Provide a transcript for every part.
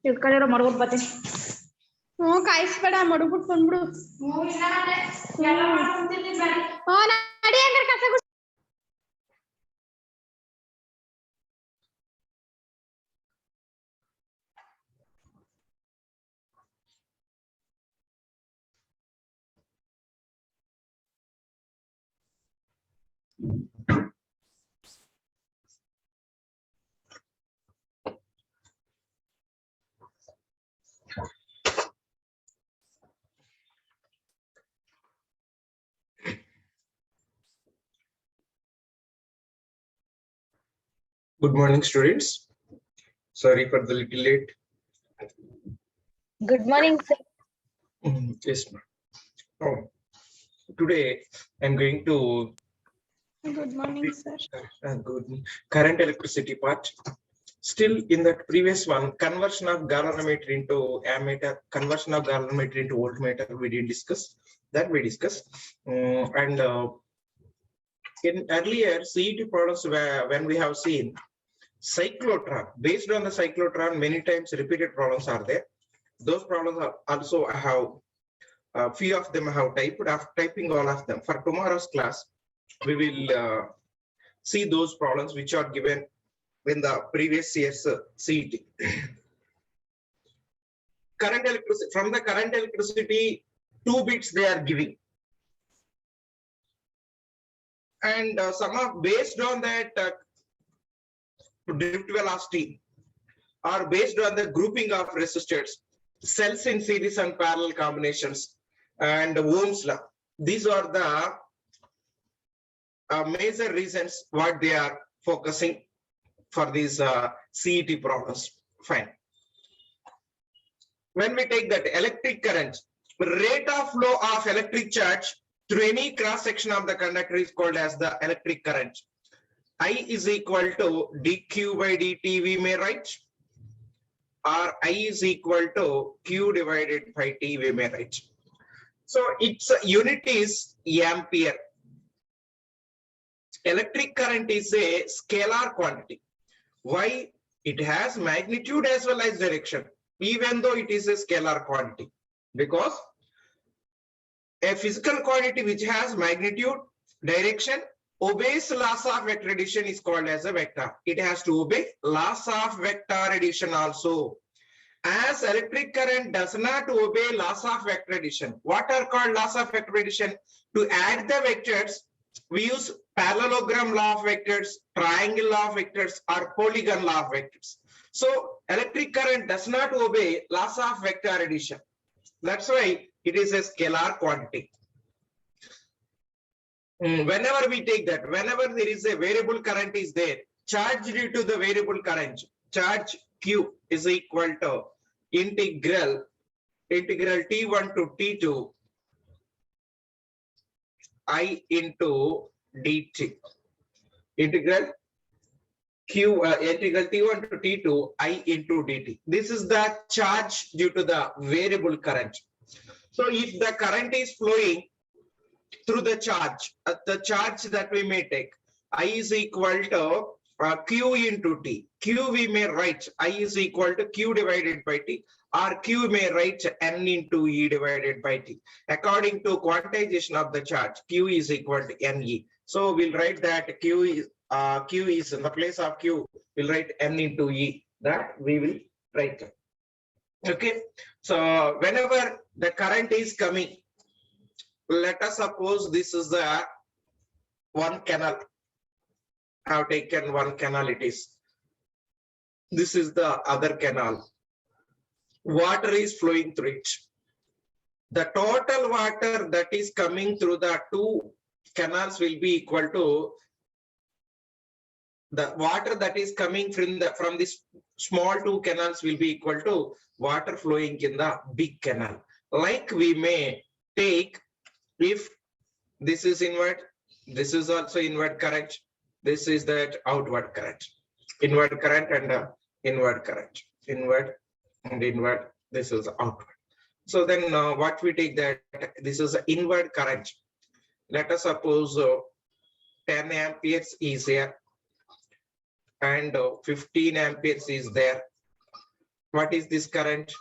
ತಿಳ್ಕೊಳ್ಳಿರೋ ಮಡಗ್ಬಿಟ್ಟು ಬರ್ತೀನಿ. ಕಾಯಿಸ್ಬೇಡ ಮಡಗ್ಬಿಟ್ಟು ಬಂದ್ಬಿಡು. ನಡಿ ಹಂಗಾರೆ ಕಸ ಗುಡ್ಸು. Good morning, students. Sorry for the little late. Good morning, sir. Yes, ma'am. Oh, today I'm going to Good morning, sir. good current electricity part. Still in that previous one, conversion of galvanometer into ammeter, conversion of galvanometer into voltmeter, we didn't discuss. That we discussed. In earlier CET products, when we have seen cyclotron, based on the cyclotron, many times repeated problems are there. Those problems are also have few of them have typed. After typing all of them, for tomorrow's class, we will see those problems which are given in the previous year's CET. Current electricity, from the current electricity, 2 bits they are giving. And some are based on that drift velocity are based on the grouping of resistors, cells in series and parallel combinations, and Ohm's law. These are the major reasons what they are focusing for these CET problems. Fine. When we take that electric current, rate of flow of electric charge through any cross section of the conductor is called as the electric current. I is equal to dq by dt, we may write, or I is equal to q divided by t, we may write. So its unit is ampere. Electric current is a scalar quantity. Why? It has magnitude as well as direction, even though it is a scalar quantity. Because a physical quantity which has magnitude, direction, obeys laws of vector addition is called as a vector. It has to obey laws of vector addition also. As electric current does not obey laws of vector addition. What are called laws of vector addition? To add the vectors, we use parallelogram law of vectors, triangle law of vectors, or polygon law of vectors. So electric current does not obey laws of vector addition. That's why it is a scalar quantity. Whenever we take that, whenever there is a variable current is there, charge due to the variable current, charge Q is equal to integral T1 to T2 I into dt. Integral T1 to T2 I into dt. This is the charge due to the variable current. So if the current is flowing through the charge that we may take, I is equal to Q into T. Q we may write I is equal to Q divided by T, or Q may write N into E divided by T. According to quantization of the charge, Q is equal to NE. So we'll write that Q is in the place of Q, we'll write N into E. That we will write. Okay. So whenever the current is coming, let us suppose this is the one canal. I have taken one canal, it is. This is the other canal. Water is flowing through it. The total water that is coming through the two canals will be equal to the water that is coming from this small two canals will be equal to water flowing in the big canal. Like we may take, if this is inward, this is also inward current, this is that outward current, inward current and inward current, inward and inward, this is outward. So then what we take that, this is inward current. Let us suppose 10 amperes is here and 15 amperes is there. What is this current?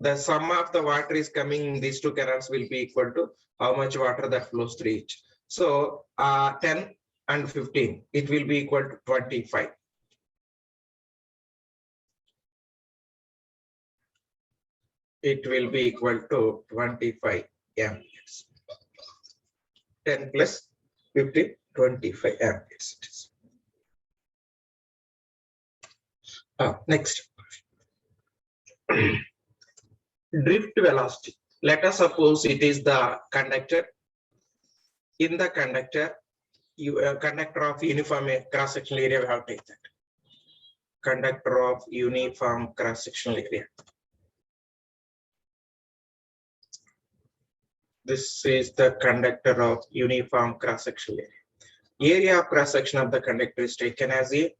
The sum of the water is coming in these two canals will be equal to how much water that flows through each. So 10 and 15, it will be equal to 25. It will be equal to 25 amperes. 10 plus 15, 25 amperes. It is. Next. Drift velocity. Let us suppose it is the conductor. In the conductor, conductor of uniform cross-sectional area, we have to take that. Conductor of uniform cross-sectional area. This is the conductor of uniform cross-sectional area. Area of cross-section of the conductor is taken as a,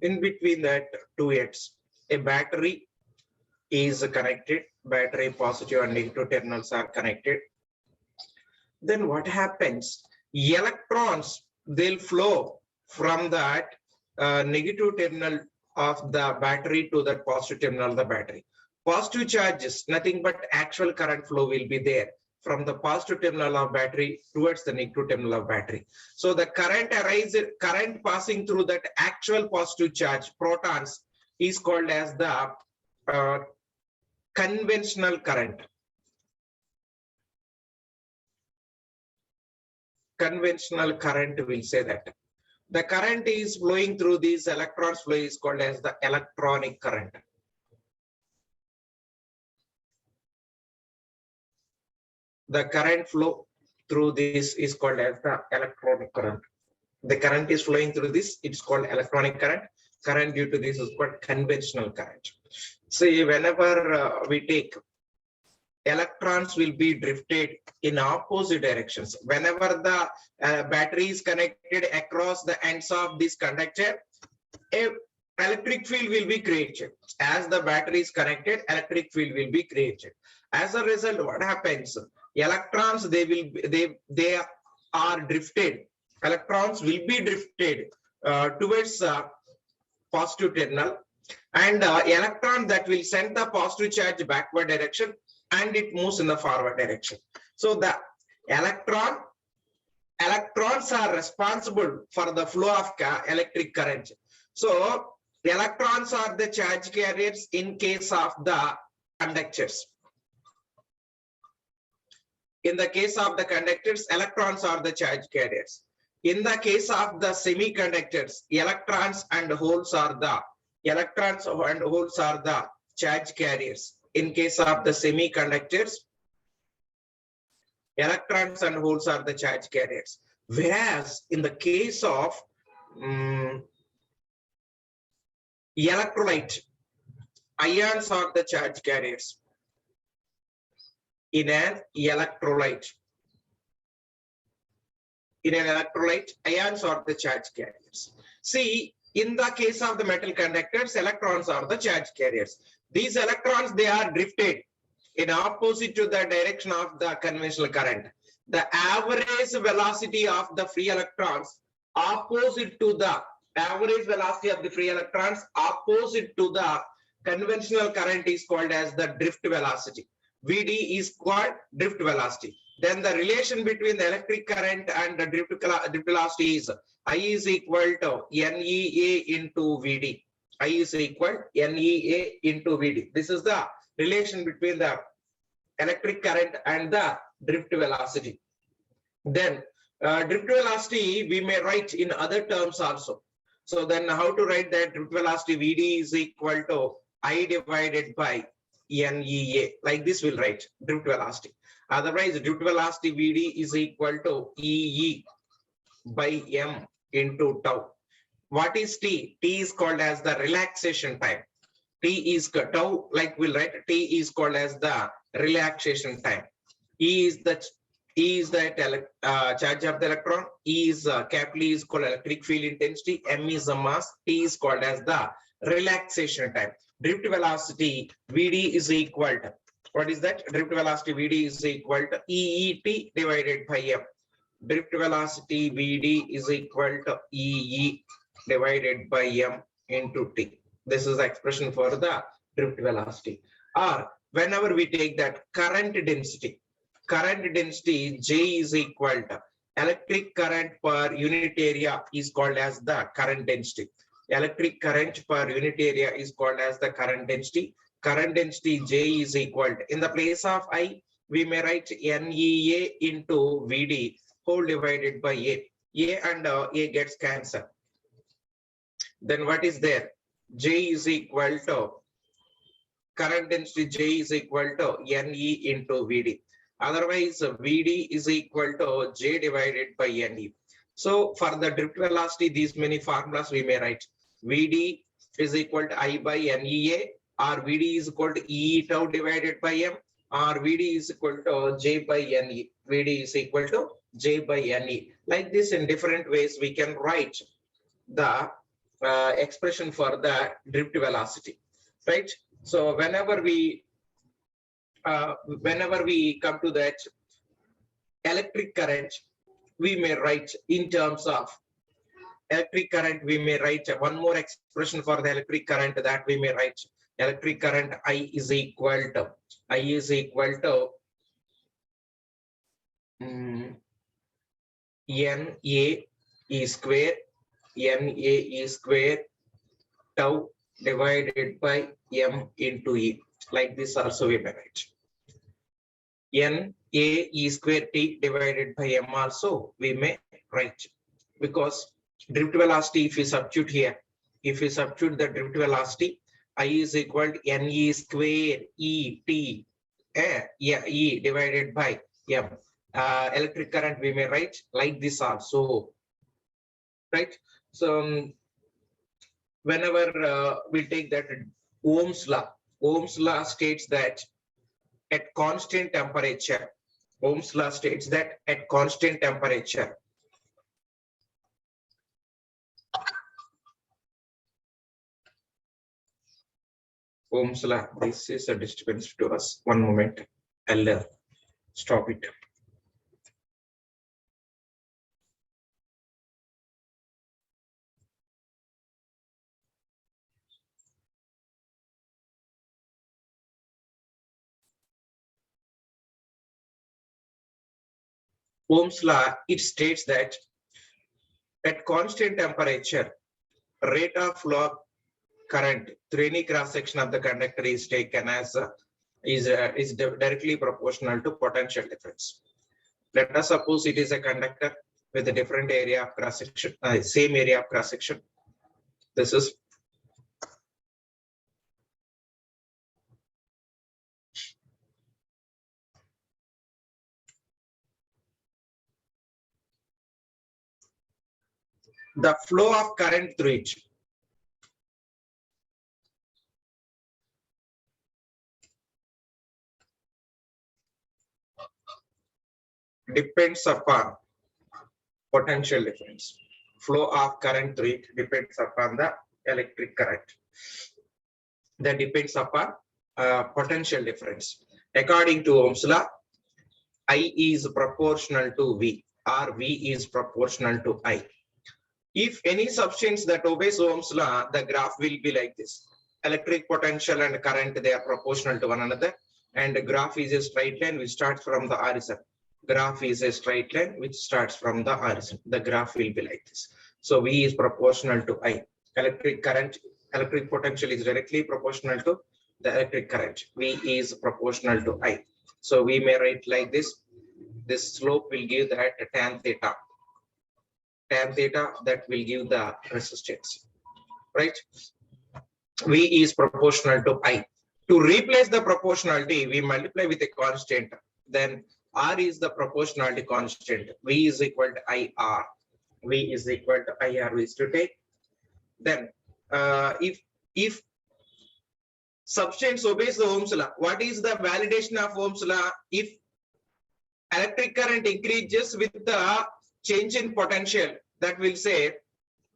in between that two ends, a battery is connected, battery positive and negative terminals are connected. Then what happens? Electrons, they'll flow from that negative terminal of the battery to that positive terminal of the battery. Positive charges, nothing but actual current flow will be there from the positive terminal of battery towards the negative terminal of battery. So the current arises, current passing through that actual positive charge, protons, is called as the conventional current. Conventional current will say that. The current is flowing through these electrons flow is called as the electronic current. The current flow through this is called as the electronic current. The current is flowing through this, it's called electronic current. Current due to this is called conventional current. See, whenever we take, electrons will be drifted in opposite directions. Whenever the battery is connected across the ends of this conductor, a electric field will be created. As the battery is connected, electric field will be created. As a result, what happens? Electrons, they are drifted. Electrons will be drifted towards positive terminal, and electron that will send the positive charge backward direction, and it moves in the forward direction. So the electrons are responsible for the flow of electric current. So the electrons are the charge carriers in case of the conductors. In the case of the conductors, electrons are the charge carriers. In the case of the semiconductors, electrons and holes are the charge carriers. In case of the semiconductors, electrons and holes are the charge carriers. Whereas in the case of electrolyte, ions are the charge carriers. In an electrolyte, ions are the charge carriers. See, in the case of the metal conductors, electrons are the charge carriers. These electrons, they are drifted in opposite to the direction of the conventional current. The average velocity of the free electrons opposite to the average velocity of the free electrons opposite to the conventional current is called as the drift velocity. Vd is called drift velocity. Then the relation between the electric current and the drift velocity is I is equal to NEA into Vd. I is equal NEA into Vd. This is the relation between the electric current and the drift velocity. Then drift velocity we may write in other terms also. So then how to write that? Drift velocity Vd is equal to I divided by NEA. Like this we'll write drift velocity. Otherwise, drift velocity Vd is equal to EE by M into tau. What is T? T is called as the relaxation time. T is tau, like we'll write, T is called as the relaxation time. E is the charge of the electron. E is capital E is called electric field intensity. M is the mass. T is called as the relaxation time. Drift velocity Vd is equal to, what is that? Drift velocity Vd is equal to EET divided by M. Drift velocity Vd is equal to EE divided by M into T. This is the expression for the drift velocity. Or whenever we take that current density J is equal to electric current per unit area is called as the current density. Electric current per unit area is called as the current density. Current density J is equal to, in the place of I, we may write NEA into VD whole divided by A. A and A gets cancelled. Then what is there? J is equal to, current density J is equal to NE into VD. Otherwise, VD is equal to J divided by NE. So for the drift velocity, these many formulas we may write. VD is equal to I by NEA, or VD is equal to E tau divided by M, or VD is equal to J by NE. VD is equal to J by NE. Like this, in different ways, we can write the expression for the drift velocity, right? So whenever we come to that electric current, we may write in terms of electric current, we may write one more expression for the electric current, that we may write electric current I is equal to NA square tau divided by M into E. Like this also we may write. NA square T divided by M also we may write. Because drift velocity, if we substitute here, if we substitute the drift velocity, I is equal to NE square E T E divided by M. Electric current we may write like this also, right? So whenever we take that Ohm's law states that at constant temperature, Ohm's law states that at constant temperature, Ohm's law, this is a disturbance to us. One moment, I'll stop it. Ohm's law, it states that at constant temperature, rate of flow of current through any cross section of the conductor is taken as is directly proportional to potential difference. Let us suppose it is a conductor with a different area of cross section, same area of cross section. This is the flow of current through it. Depends upon potential difference. Flow of current through it depends upon the electric current. That depends upon potential difference. According to Ohm's law, I is proportional to V, or V is proportional to I. If any substance that obeys Ohm's law, the graph will be like this. Electric potential and current, they are proportional to one another, and the graph is a straight line which starts from the horizon. Graph is a straight line which starts from the horizon. The graph will be like this. So V is proportional to I. Electric current, electric potential is directly proportional to the electric current. V is proportional to I. So we may write like this. This slope will give that tan theta. Tan theta, that will give the resistance, right? V is proportional to I. To replace the proportionality, we multiply with a constant. Then R is the proportionality constant. V is equal to IR. V is equal to IR is to take. Then if substance obeys the Ohm's law, what is the validation of Ohm's law? If electric current increases with the change in potential, that will say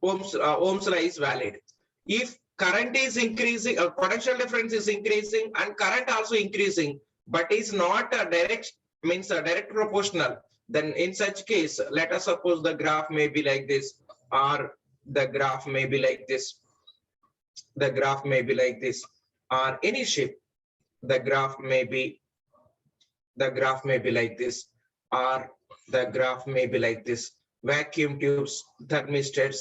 Ohm's law is valid. If current is increasing, potential difference is increasing and current also increasing, but is not a direct, means a direct proportional, then in such case, let us suppose the graph may be like this, or the graph may be like this. the graph may be like this, or any shape. The graph may be like this, or the graph may be like this. Vacuum tubes, thermistors,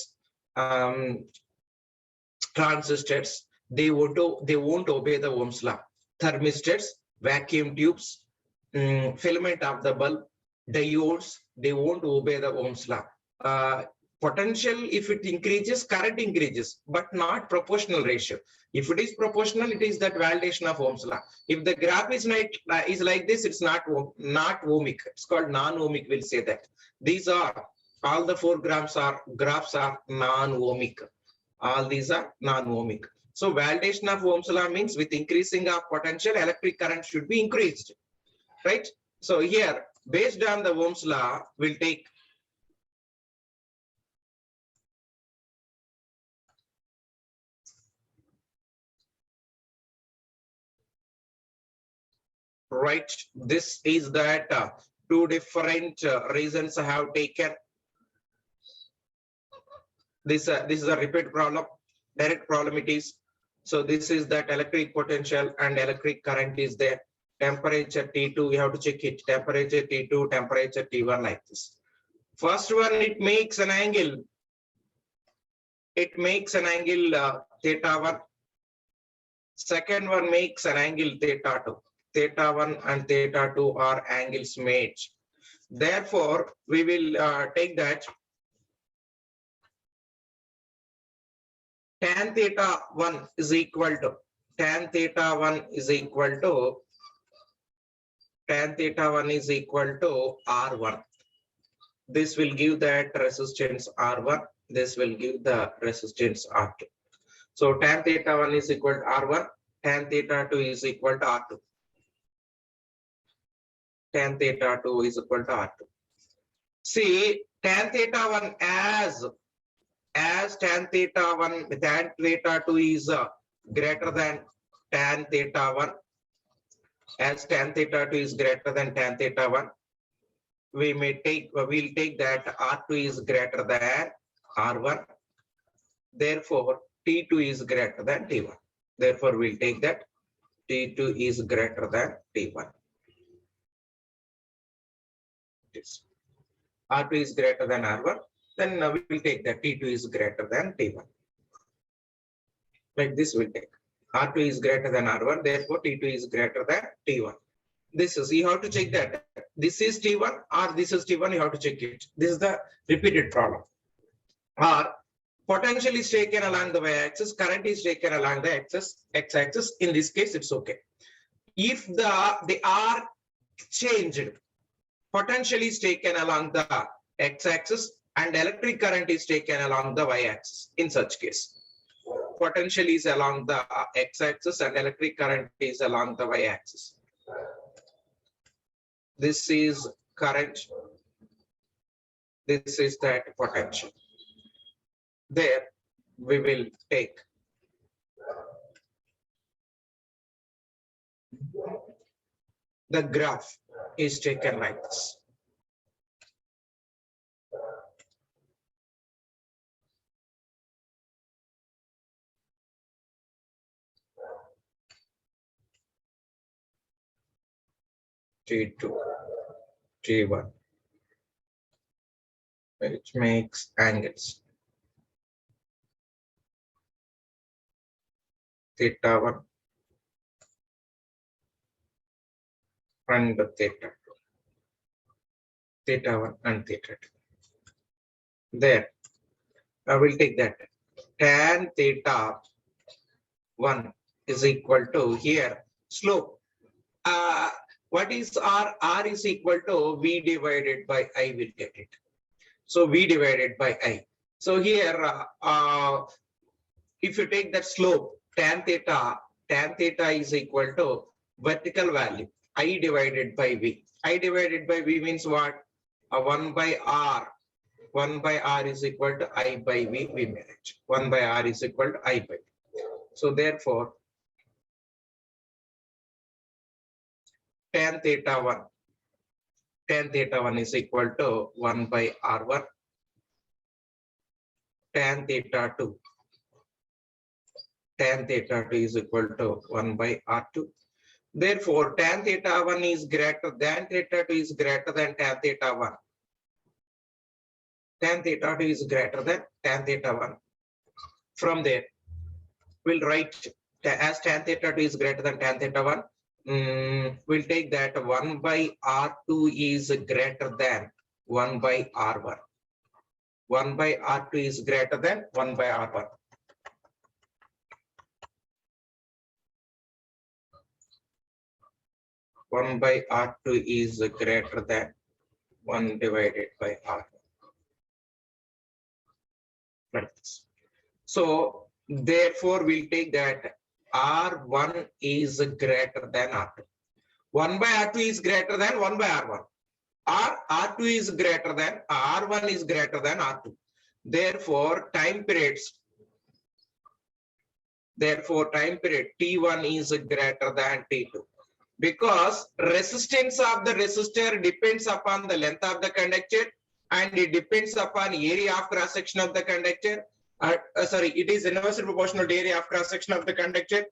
transistors, they won't obey the Ohm's law. Thermistors, vacuum tubes, filament of the bulb, diodes, they won't obey the Ohm's law. Potential, if it increases, current increases, but not proportional ratio. If it is proportional, it is that validation of Ohm's law. If the graph is like this, it's not ohmic. It's called non-ohmic. We'll say that. These are all the four graphs are non-ohmic. All these are non-ohmic. So validation of Ohm's law means with increasing of potential, electric current should be increased, right? So here, based on the Ohm's law, we'll take right. This is that two different reasons I have taken. This is a repeat problem, direct problem it is. So this is that electric potential and electric current is there. Temperature T2, you have to check it. Temperature T2, temperature T1 like this. First one, it makes an angle. It makes an angle theta 1. Second one makes an angle theta 2. Theta 1 and theta 2 are angles made. Therefore, we will take that tan theta 1 is equal to tan theta 1 is equal to tan theta 1 is equal to R1. This will give that resistance R1. This will give the resistance R2. So tan theta 1 is equal to R1. Tan theta 2 is equal to R2. Tan theta 2 is equal to R2. See, tan theta 1 as tan theta 1, tan theta 2 is greater than tan theta 1. As tan theta 2 is greater than tan theta 1, we'll take that R2 is greater than R1. Therefore, T2 is greater than T1. Therefore, we'll take that T2 is greater than T1. R2 is greater than R1. Then we will take that T2 is greater than T1. Like this we'll take. R2 is greater than R1. Therefore, T2 is greater than T1. This is, you have to check that. This is T1 or this is T1, you have to check it. This is the repeated problem. Or potential is taken along the y-axis, current is taken along the x-axis. In this case, it's okay. If they are changed, potential is taken along the x-axis and electric current is taken along the y-axis. In such case, potential is along the x-axis and electric current is along the y-axis. This is current. This is that potential. There we will take the graph is taken like this. T2, T1, which makes angles. Theta 1 and theta 2. Theta 1 and theta 2. There, I will take that. Tan theta 1 is equal to here slope. What is R? R is equal to V divided by I, will get it. So V divided by I. So here, if you take that slope, tan theta is equal to vertical value, I divided by V. I divided by V means what? 1 by R. 1 by R is equal to I by V, we made it. 1 by R is equal to I by V. So therefore, tan theta 1 is equal to 1 by R1. Tan theta 2 tan theta 2 is equal to 1 by R2. Therefore, tan theta 1 is greater than theta 2 is greater than tan theta 1. Tan theta 2 is greater than tan theta 1. From there, we'll write as tan theta 2 is greater than tan theta 1. We'll take that 1 by R2 is greater than 1 by R1. 1 by R2 is greater than 1 by R1. One by R2 is greater than 1 divided by R1. Like this. So therefore, we'll take that R1 is greater than R2. 1 by R2 is greater than 1 by R1. R2 is greater than R1 is greater than R2. Therefore, time period T1 is greater than T2. Because resistance of the resistor depends upon the length of the conductor and it depends upon area of cross section of the conductor. It is inversely proportional to area of cross section of the conductor.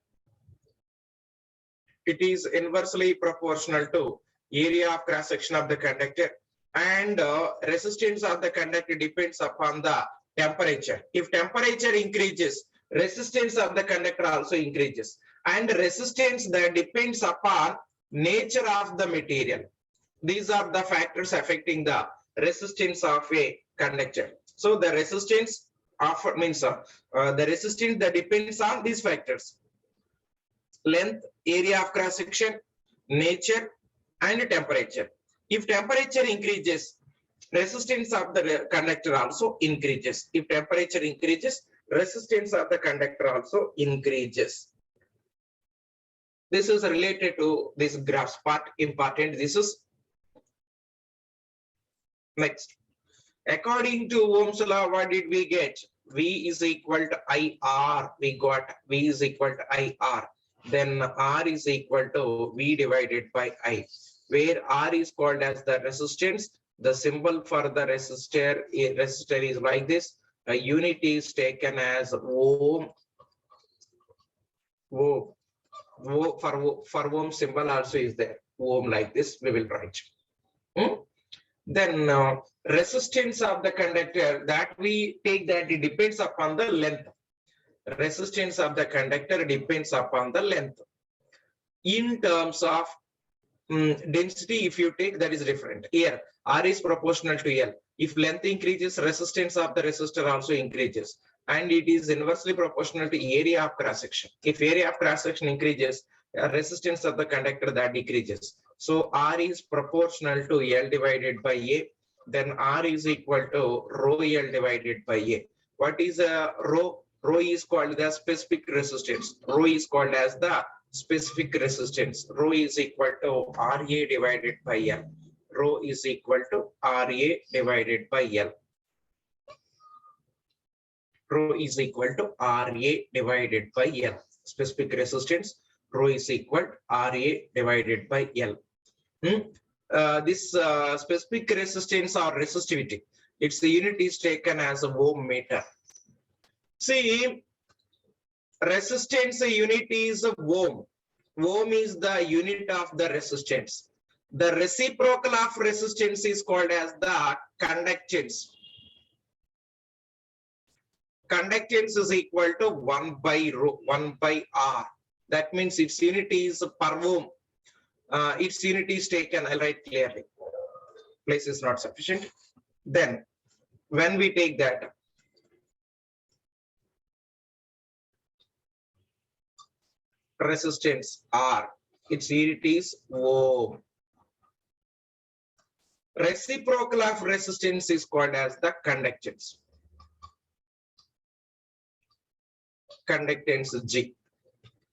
It is inversely proportional to area of cross section of the conductor, and resistance of the conductor depends upon the temperature. If temperature increases, resistance of the conductor also increases, and resistance that depends upon nature of the material. These are the factors affecting the resistance of a conductor. So the resistance of the resistance that depends on these factors: length, area of cross section, nature, and temperature. If temperature increases, resistance of the conductor also increases. If temperature increases, resistance of the conductor also increases. This is related to this graphs part, important. This is next. According to Ohm's law, what did we get? V is equal to IR. We got V is equal to IR. Then R is equal to V divided by I, where R is called as the resistance. The symbol for the resistor is like this. A unit is taken as Ohm. For Ohm symbol also is there. Ohm like this we will write. Then resistance of the conductor, that we take that it depends upon the length. Resistance of the conductor depends upon the length. In terms of density, if you take, that is different. Here R is proportional to L. If length increases, resistance of the resistor also increases, and it is inversely proportional to area of cross section. If area of cross section increases, resistance of the conductor that decreases. So R is proportional to L divided by A. Then R is equal to rho L divided by A. What is rho? Rho is called the specific resistance. Rho is called as the specific resistance. Rho is equal to RA divided by L. Rho is equal to RA divided by L. Rho is equal to RA divided by L. Specific resistance. Rho is equal to RA divided by L. This specific resistance or resistivity, its unit is taken as a ohm meter. See, resistance unit is ohm. Ohm is the unit of the resistance. The reciprocal of resistance is called as the conductance. Conductance is equal to 1 by rho, 1 by R. That means its unit is per ohm. Its unit is taken, I'll write clearly. Place is not sufficient. Then, when we take that, resistance R, its unit is ohm. Reciprocal of resistance is called as the conductance. Conductance G.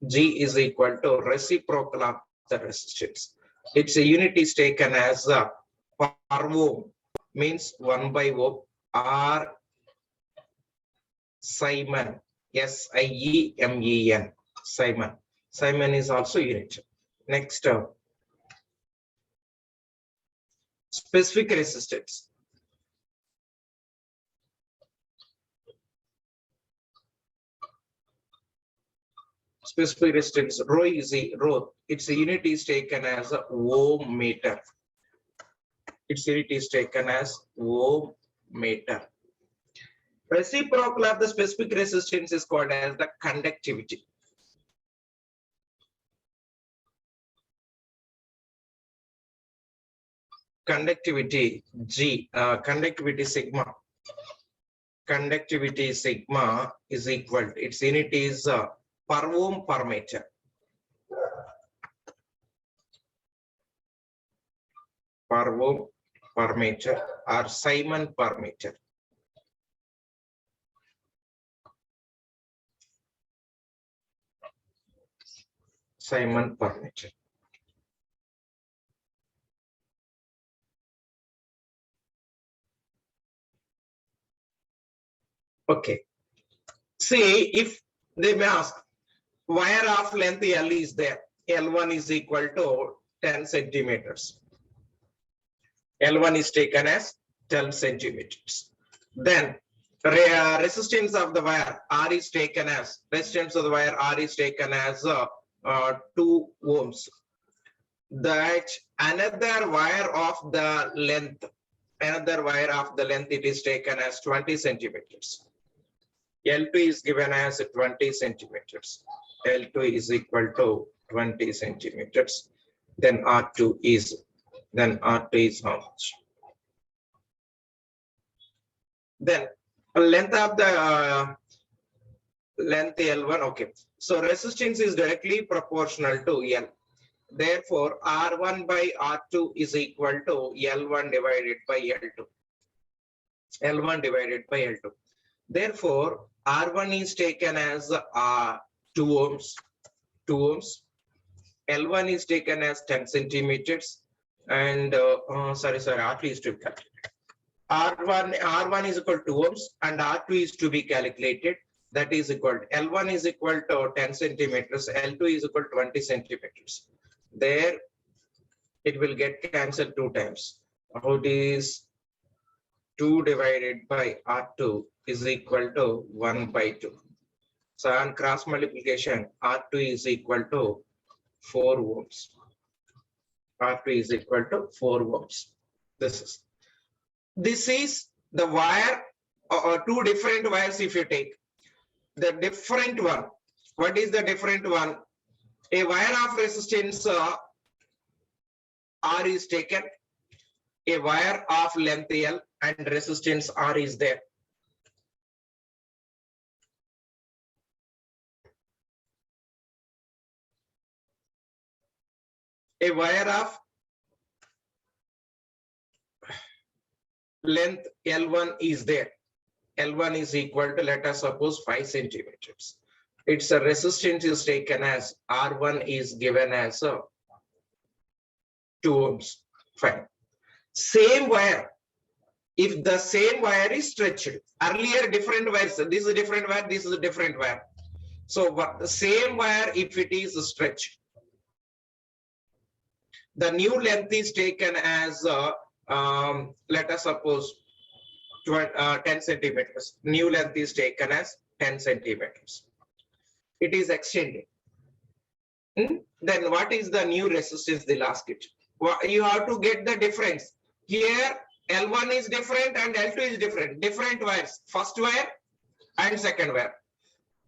G is equal to reciprocal of the resistance. Its unit is taken as per ohm, means 1 by ohm. R Simon, SIEMEN, Simon. Simon is also unit. Next, specific resistance. specific resistance rho is a rho. Its unit is taken as a ohm meter. Its unit is taken as ohm meter. Reciprocal of the specific resistance is called as the conductivity. Conductivity G, conductivity sigma. Conductivity sigma is equal to, its unit is per ohm per meter. Per ohm per meter or Simon per meter. Simon per meter. Okay. See, if they may ask, wire of length L is there. L1 is equal to 10 centimeters. L1 is taken as 10 centimeters. Then resistance of the wire R is taken as, resistance of the wire R is taken as 2 ohms. That another wire of the length, it is taken as 20 centimeters. L2 is given as 20 centimeters. L2 is equal to 20 centimeters. Then R2 is how much? Then length of the length L1. Okay. So resistance is directly proportional to L. Therefore, R1 by R2 is equal to L1 divided by L2. L1 divided by L2. Therefore, R1 is taken as 2 ohms. 2 ohms. L1 is taken as 10 centimeters. And R2 is to be calculated. R1 is equal to 2 ohms and R2 is to be calculated. That is equal to L1 is equal to 10 centimeters. L2 is equal to 20 centimeters. There it will get cancelled 2 times. How it is 2 divided by R2 is equal to 1 by 2. So on cross multiplication, R2 is equal to 4 ohms. R2 is equal to 4 ohms. This is the wire, or 2 different wires if you take. The different one, what is the different one? A wire of resistance R is taken, a wire of length L and resistance R is there. A wire of length L1 is there. L1 is equal to, let us suppose, 5 centimeters. Its resistance is taken as R1 is given as 2 ohms. Fine. Same wire. If the same wire is stretched, earlier different wires, this is a different wire, this is a different wire. So the same wire, if it is stretched, the new length is taken as, let us suppose, 10 centimeters. New length is taken as 10 centimeters. It is extended. Then what is the new resistance? They'll ask it. Well, you have to get the difference. Here L1 is different and L2 is different. Different wires. First wire and second wire.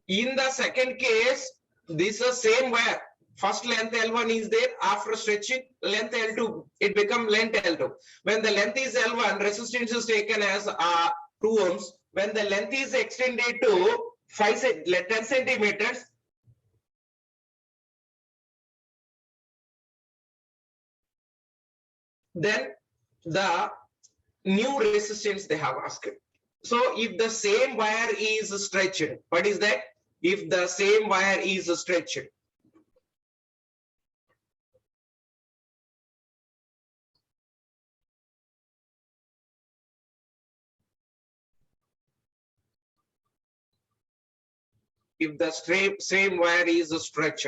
In the second case, this is same wire. First length L1 is there. After stretching, length L2, it becomes length L2. When the length is L1, resistance is taken as 2 ohms. When the length is extended to 10 centimeters, then the new resistance they have asked. So if the same wire is stretched, what is that? If the same wire is stretched, if the same wire is stretched,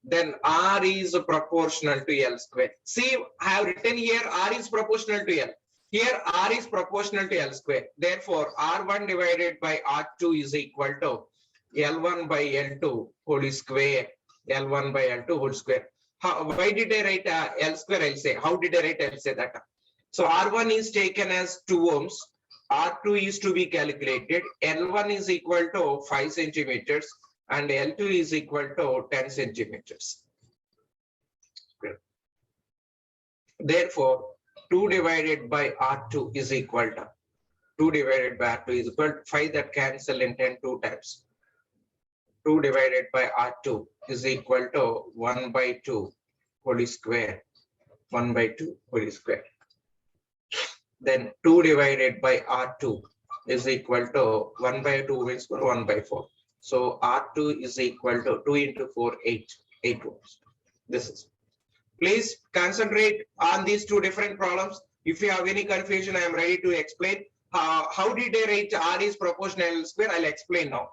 then R is proportional to L square. See, I have written here R is proportional to L. Here R is proportional to L square. Therefore, R1 divided by R2 is equal to L1 by L2 whole square, L1 by L2 whole square. Why did I write L square? I'll say. How did I write? I'll say that. So R1 is taken as 2 ohms. R2 is to be calculated. L1 is equal to 5 centimeters and L2 is equal to 10 centimeters. Therefore, 2 divided by R2 is equal to 2 divided by R2 is equal to 5 that cancel in 10 two times. 2 divided by R2 is equal to 1 by 2 whole square. 1 by 2 whole square. Then 2 divided by R2 is equal to 1 by 2 means 1 by 4. So R2 is equal to 2 into 4, 8. 8 ohms. This is. Please concentrate on these two different problems. If you have any confusion, I am ready to explain. How did I write R is proportional square? I'll explain now.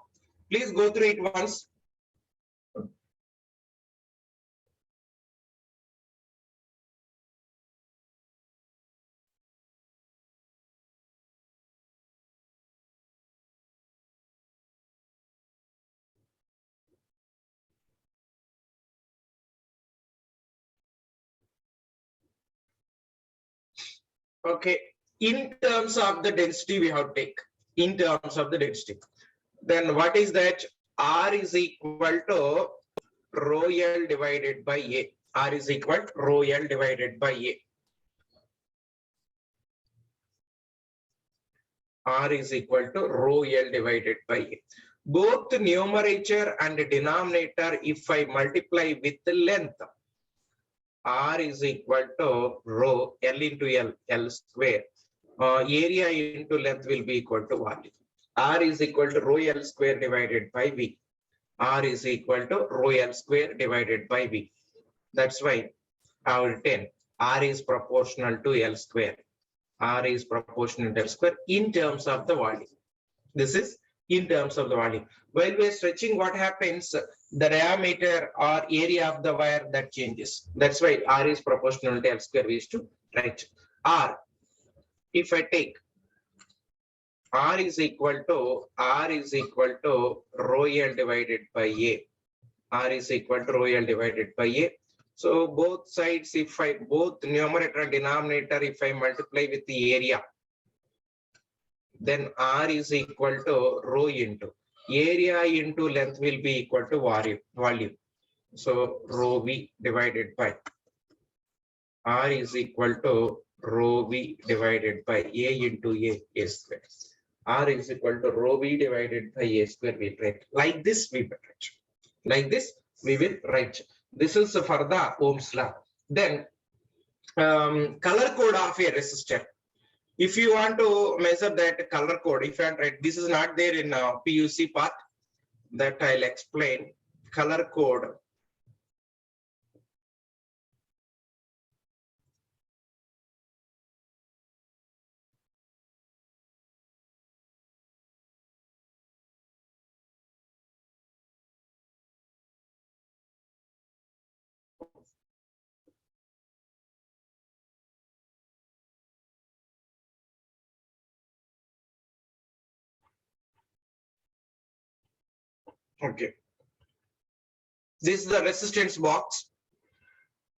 Please go through it once. Okay. In terms of the density, we have to take. In terms of the density. Then what is that? R is equal to rho L divided by A. R is equal to rho L divided by A. R is equal to rho L divided by A. Both numerator and denominator, if I multiply with the length, R is equal to rho L into L, L square. Area into length will be equal to volume. R is equal to rho L square divided by V. R is equal to rho L square divided by V. That's why I will tell R is proportional to L square. R is proportional to L square in terms of the volume. This is in terms of the volume. While we are stretching, what happens? The diameter or area of the wire that changes. That's why R is proportional to L square. We used to write R. If I take R is equal to rho L divided by A. R is equal to rho L divided by A. So both sides, if I both numerator and denominator, if I multiply with the area, then R is equal to rho into area into length will be equal to volume. So rho V divided by R is equal to rho V divided by A into A square. R is equal to rho V divided by A square. We write like this. We will write like this. We will write. This is for the Ohm's law. Then color code of a resistor. If you want to measure that color code, if I write, this is not there in PUC part, that I'll explain. Color code. Okay. This is the resistance box.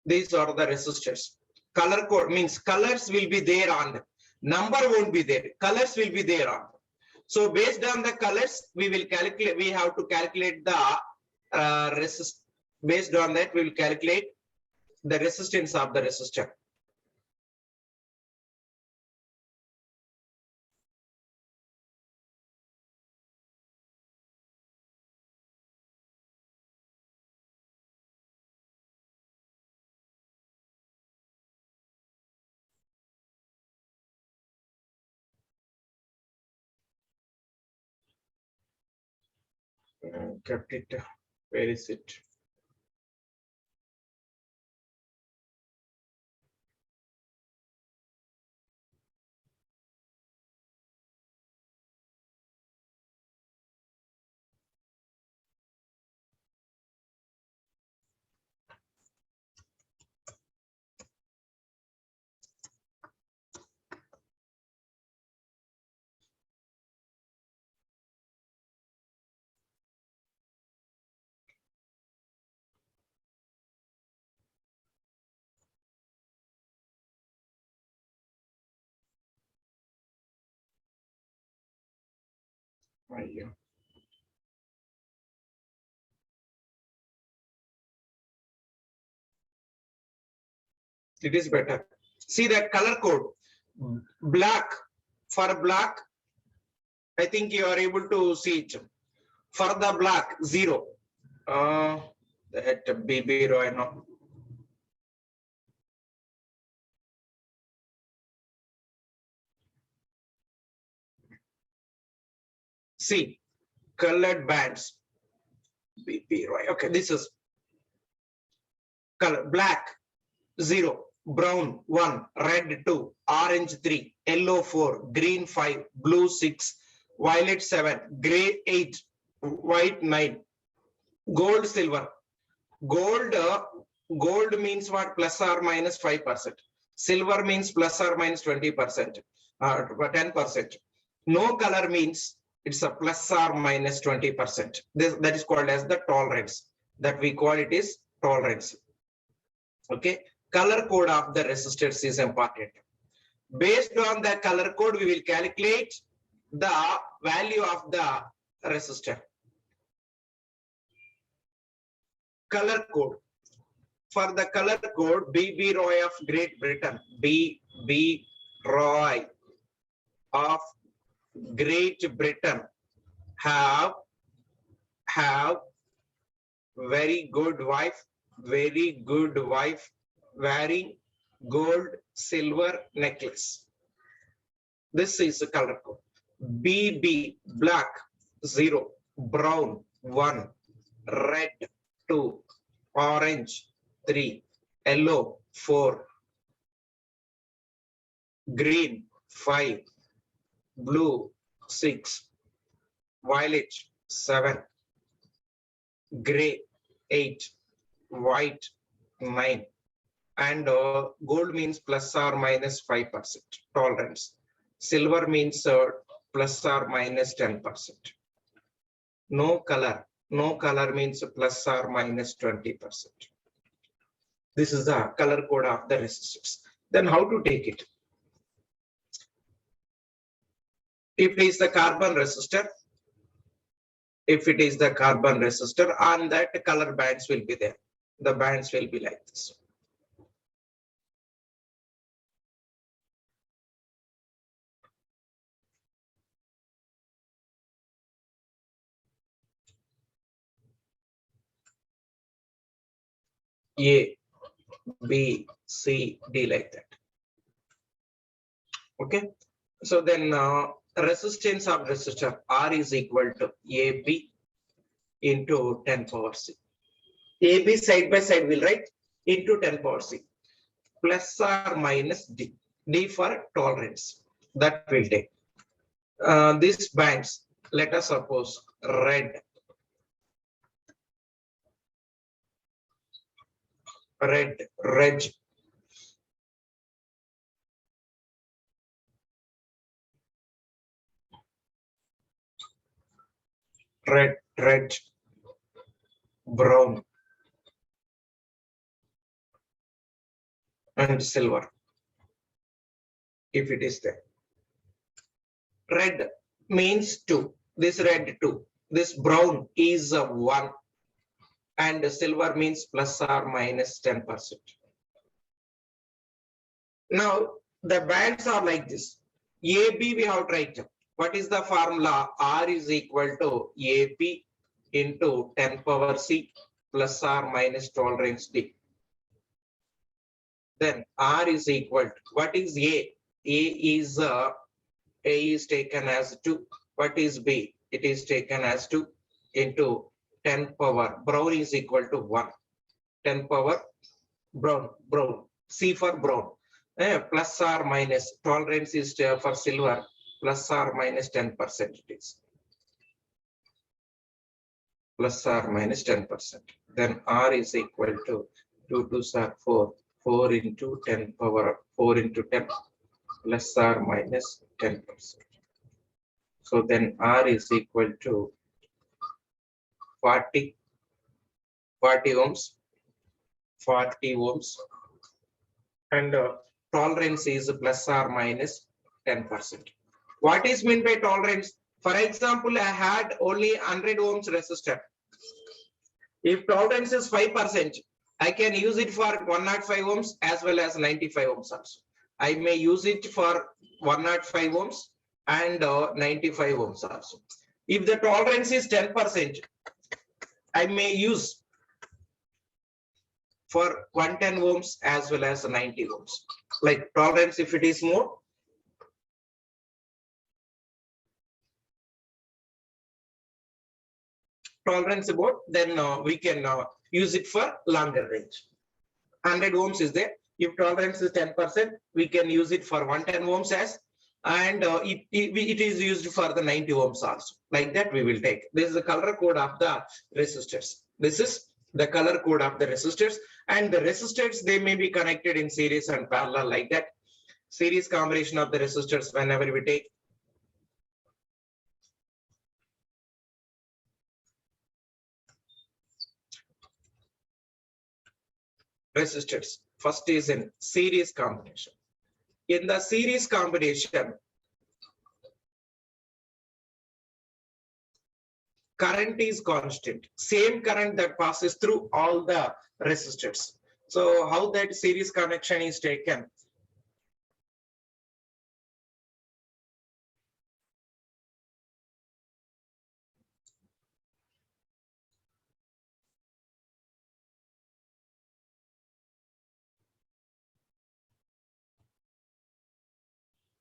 These are the resistors. Color code means colors will be there on them. Number won't be there. Colors will be there on them. So based on the colors, we will calculate. We have to calculate the resist. Based on that, we will calculate the resistance of the resistor. Kept it. Where is it? Yeah. It is better. See that color code. Black. For black, I think you are able to see it. For the black, 0. That BB Roy, no. See, colored bands. BB Roy. Okay, this is color. Black, 0. Brown, 1. Red, 2. Orange, 3. Yellow, 4. Green, 5. Blue, 6. Violet, 7. Gray, 8. White, 9. Gold, silver. Gold, gold means what? Plus or minus 5%. Silver means plus or minus 20%, 10%. No color means it's a plus or minus 20%. That is called as the tolerance. That we call it is tolerance. Okay. Color code of the resistors is important. Based on the color code, we will calculate the value of the resistor. Color code. For the color code, B.B. Roy of Great Britain, B.B. Roy of Great Britain have very good wife wearing gold silver necklace. This is the color code. BB black 0, brown 1, red 2, orange 3, yellow 4, green 5, blue 6, violet 7, gray 8, white 9, and gold means plus or minus 5% tolerance. Silver means plus or minus 10%. No color means plus or minus 20%. This is the color code of the resistors. Then how to take it? If it is the carbon resistor, on that color bands will be there. The bands will be like this. A, B, C, D like that. Okay. So then resistance of resistor R is equal to AB into 10 power C. AB side by side will write into 10 power C plus or minus D. D for tolerance. That will take. These bands, let us suppose red, red, brown, and silver. If it is there. Red means 2. This red 2. This brown is 1. And silver means plus or minus 10%. Now the bands are like this. AB we have tried. What is the formula? R is equal to AB into 10 power C plus or minus tolerance D. Then R is equal to, what is A? A is taken as 2. What is B? It is taken as 2 into 10 power. Brown is equal to 1. 10 power brown. C for brown. Plus or minus. Tolerance is for silver. Plus or minus 10% it is. Plus or minus 10%. Then R is equal to 2 2s are 4. 4 into 10 power 4 into 10 plus or minus 10%. So then R is equal to 40 ohms, and tolerance is plus or minus 10%. What is meant by tolerance? For example, I had only 100 ohms resistor. If tolerance is 5%, I can use it for 105 ohms as well as 95 ohms also. I may use it for 105 ohms and 95 ohms also. If the tolerance is 10%, I may use for 110 ohms as well as 90 ohms. Like tolerance, if it is more, tolerance about, then we can use it for longer range. 100 ohms is there. If tolerance is 10%, we can use it for 110 ohms as, and it is used for the 90 ohms also. Like that we will take. This is the color code of the resistors. This is the color code of the resistors, and the resistors, they may be connected in series and parallel like that. Series combination of the resistors whenever we take. Resistors. First is in series combination. In the series combination, current is constant. Same current that passes through all the resistors. So how that series connection is taken?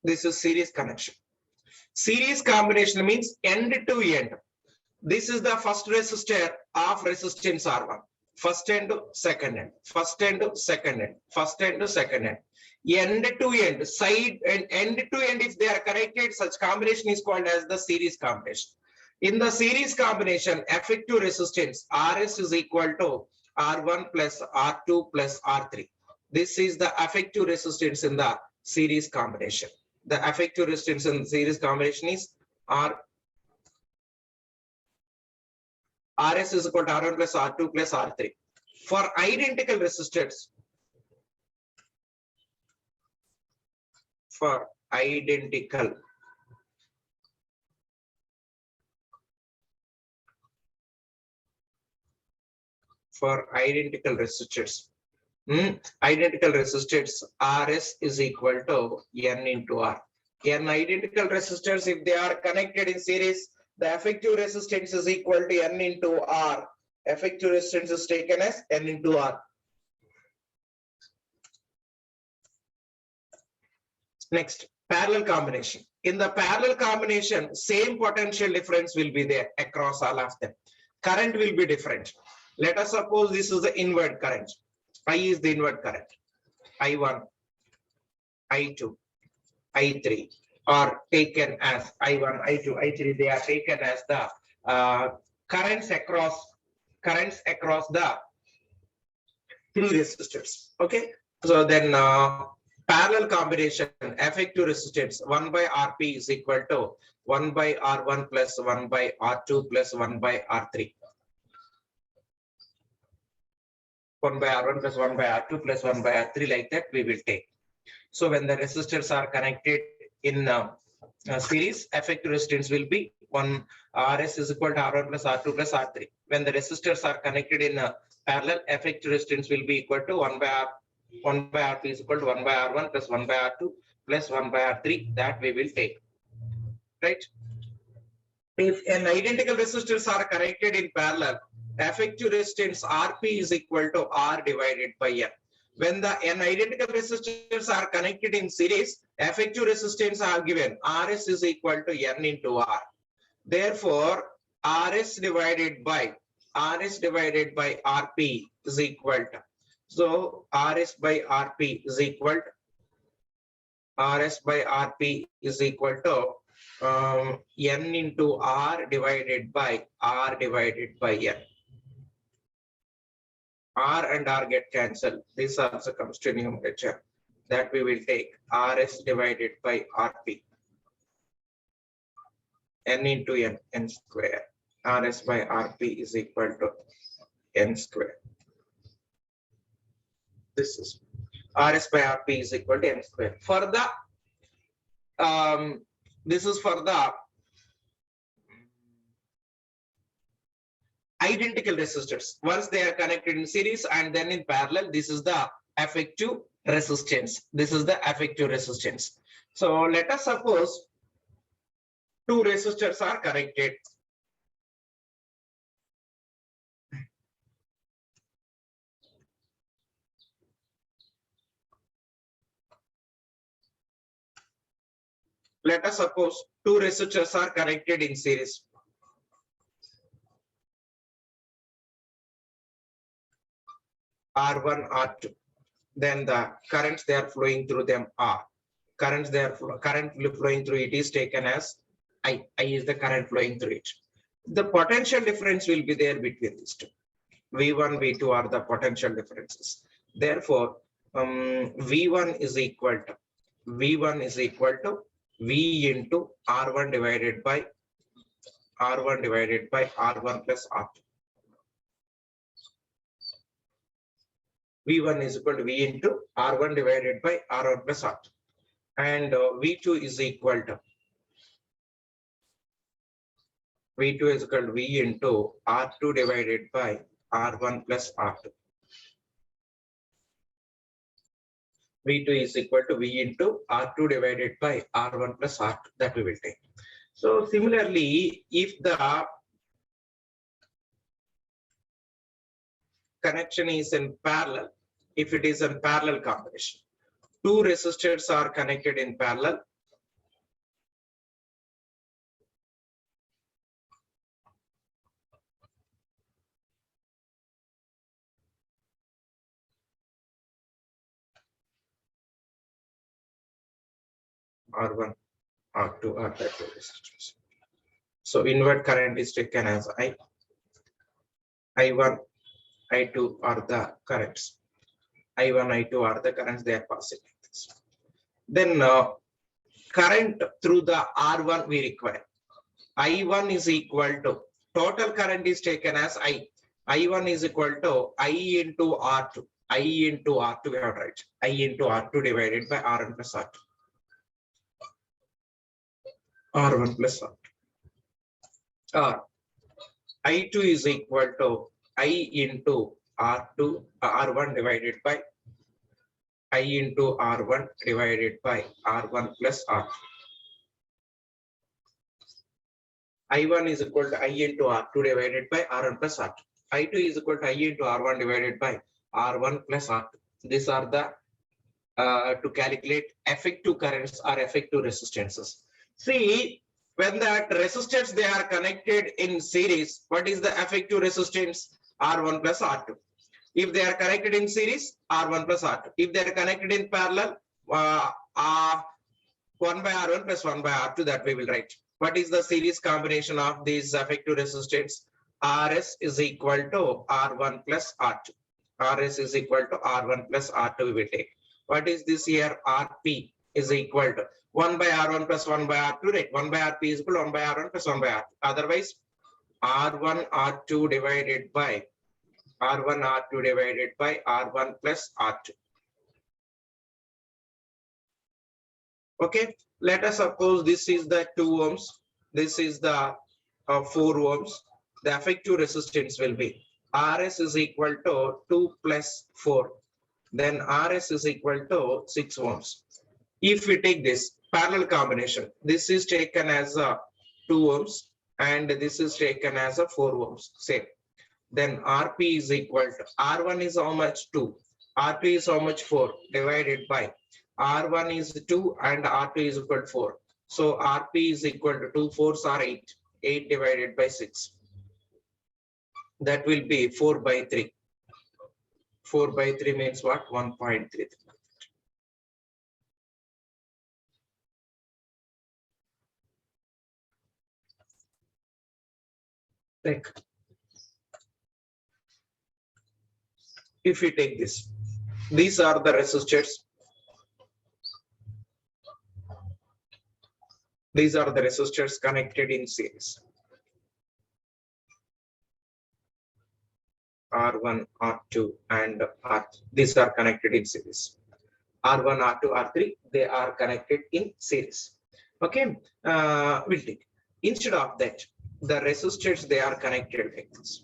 This is series connection. Series combination means end to end. This is the first resistor of resistance R1. First end, second end, first end, second end, first end, second end. End to end, side and end to end, if they are connected, such combination is called as the series combination. In the series combination, effective resistance Rs is equal to R1 plus R2 plus R3. This is the effective resistance in the series combination. The effective resistance in the series combination is Rs is equal to R1 plus R2 plus R3. For identical resistors, for identical identical resistors, Rs is equal to N into R. N identical resistors, if they are connected in series, the effective resistance is equal to N into R. Effective resistance is taken as N into R. Next, parallel combination. In the parallel combination, same potential difference will be there across all of them. Current will be different. Let us suppose this is the inward current. I is the inward current. I1, I2, I3 are taken as I1, I2, I3. They are taken as the currents across the three resistors. Okay. So then parallel combination, effective resistance 1 by Rp is equal to 1 by R1 plus 1 by R2 plus 1 by R3. 1 by R1 plus 1 by R2 plus 1 by R3, like that we will take. So when the resistors are connected in series, effective resistance will be 1 Rs is equal to R1 plus R2 plus R3. When the resistors are connected in parallel, effective resistance will be equal to 1 by Rp is equal to 1 by R1 plus 1 by R2 plus 1 by R3. That we will take. Right? If an identical resistors are connected in parallel, effective resistance Rp is equal to R divided by N. When the N identical resistors are connected in series, effective resistance are given. Rs is equal to N into R. Therefore, Rs divided by Rp is equal to. So Rs by Rp is equal to N into R divided by N. R and R get cancelled. This also comes to numerator. That we will take Rs divided by Rp. N into N square. Rs by Rp is equal to N square. This is Rs by Rp is equal to N square. For the this is for the identical resistors. Once they are connected in series and then in parallel, this is the effective resistance. This is the effective resistance. So let us suppose two resistors are connected. Let us suppose two resistors are connected in series. R1, R2. Then the currents they are flowing through them are. Currents they are current flowing through it is taken as I. I is the current flowing through it. The potential difference will be there between these two. V1, V2 are the potential differences. Therefore, V1 is equal to V into R1 divided by R1 plus R2. V1 is equal to V into R1 divided by R1 plus R2. And V2 is equal to V into R2 divided by R1 plus R2. V2 is equal to V into R2 divided by R1 plus R2 that we will take. So similarly, if the connection is in parallel, if it is a parallel combination, two resistors are connected in parallel. R1, R2 are the two resistors. So inward current is taken as I1, I2 are the currents. I1, I2 are the currents they are passing like this. Then current through the R1 we require. I1 is equal to, total current is taken as I1 is equal to I into R2. I into R2 we have to write. I into R2 divided by R1 plus R2. R1 plus R2. I2 is equal to I into R2, R1 divided by I into R1 divided by R1 plus R2. I1 is equal to I into R2 divided by R1 plus R2. I2 is equal to I into R1 divided by R1 plus R2. These are the to calculate effective currents or effective resistances. See, when the resistors they are connected in series, what is the effective resistance? R1 plus R2. If they are connected in series, R1 plus R2. If they are connected in parallel, 1 by R1 plus 1 by R2, that we will write. What is the series combination of these effective resistance? RS is equal to R1 plus R2. RS is equal to R1 plus R2 we will take. What is this here? RP is equal to 1 by R1 plus 1 by R2, right? 1 by RP is equal to 1 by R1 plus 1 by R2. Otherwise, R1 R2 divided by R1 R2 divided by R1 plus R2. Okay, let us suppose this is the 2 ohms, this is the 4 ohms. The effective resistance will be RS is equal to 2 plus 4. Then RS is equal to 6 ohms. If we take this parallel combination, this is taken as a 2 ohms and this is taken as a 4 ohms. Same. Then RP is equal to R1 is how much? 2. RP is how much? 4 divided by R1 is 2 and R2 is equal to 4. So RP is equal to 2 4s are 8. 8 divided by 6. That will be 4 by 3. 4 by 3 means what? 1.33. Like, if we take this, these are the resistors. These are the resistors connected in series. R1, R2 and R3. These are connected in series. R1, R2, R3, they are connected in series. Okay, we'll take. Instead of that, the resistors, they are connected like this.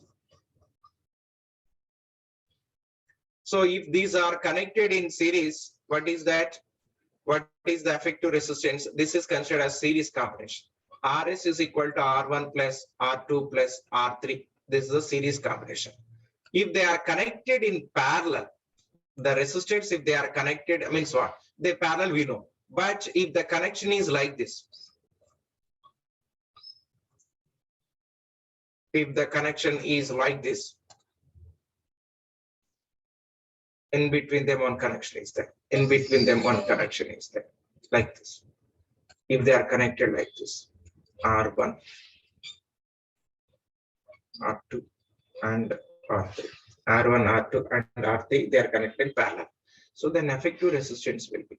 So if these are connected in series, what is that? What is the effective resistance? This is considered as series combination. Rs is equal to R1 plus R2 plus R3. This is a series combination. If they are connected in parallel, the resistors, if they are connected, means what? They parallel, we know. But if the connection is like this, if the connection is like this, in between them one connection is there. In between them one connection is there. Like this. If they are connected like this, R1, R2, and R3. R1, R2, and R3, they are connected in parallel. So then effective resistance will be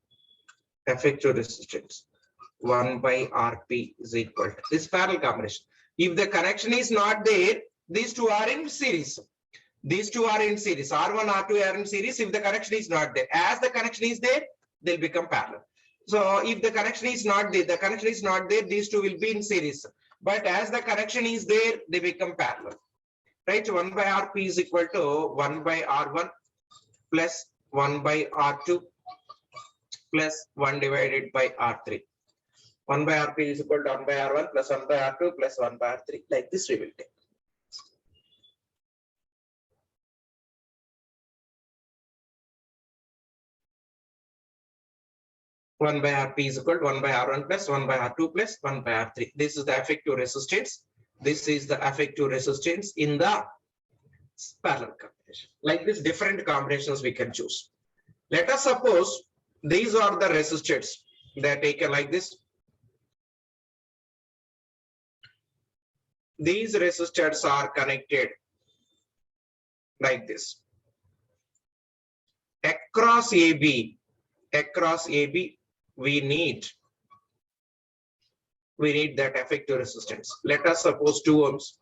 effective resistance 1 by Rp is equal to this parallel combination. If the connection is not there, these two are in series. These two are in series. R1, R2 are in series. If the connection is not there, as the connection is there, they'll become parallel. So if the connection is not there, these two will be in series. But as the connection is there, they become parallel. Right? 1 by Rp is equal to 1 by R1 plus 1 by R2 plus 1 divided by R3. 1 by Rp is equal to 1 by R1 plus 1 by R2 plus 1 by R3. Like this we will take. One by Rp is equal to 1 by R1 plus 1 by R2 plus 1 by R3. This is the effective resistance. This is the effective resistance in the parallel combination. Like this, different combinations we can choose. Let us suppose these are the resistors. They are taken like this. These resistors are connected like this. Across AB, we need that effective resistance. Let us suppose 2 ohms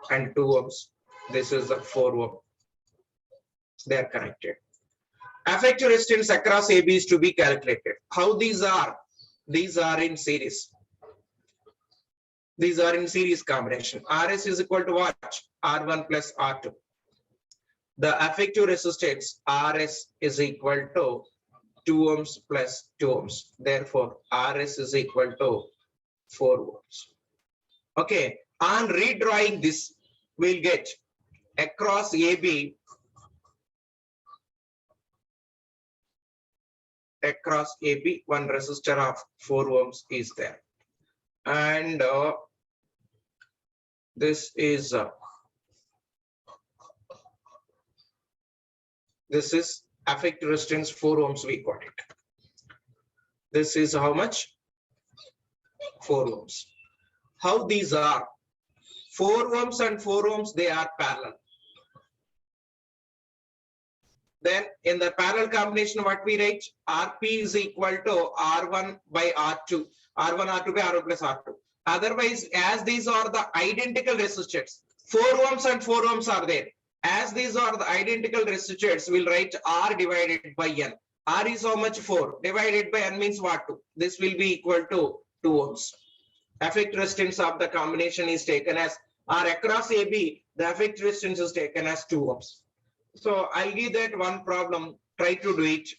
and 2 ohms. This is the 4 ohm. They are connected. Effective resistance across AB is to be calculated. How these are? These are in series. These are in series combination. Rs is equal to what? R1 plus R2. The effective resistance Rs is equal to 2 ohms plus 2 ohms. Therefore, Rs is equal to 4 ohms. Okay, on redrawing this, we'll get across AB, one resistor of 4 ohms is there. And this is effective resistance 4 ohms, we got it. This is how much? 4 ohms. How these are? 4 ohms and 4 ohms, they are parallel. Then in the parallel combination, what we write? Rp is equal to R1 by R2. R1, R2 by R1 plus R2. Otherwise, as these are the identical resistors, 4 ohms and 4 ohms are there. As these are the identical resistors, we'll write R divided by N. R is how much? 4. Divided by N means what? 2. This will be equal to 2 ohms. Effective resistance of the combination is taken as R across AB. The effective resistance is taken as 2 ohms. So I'll give that one problem. Try to do it.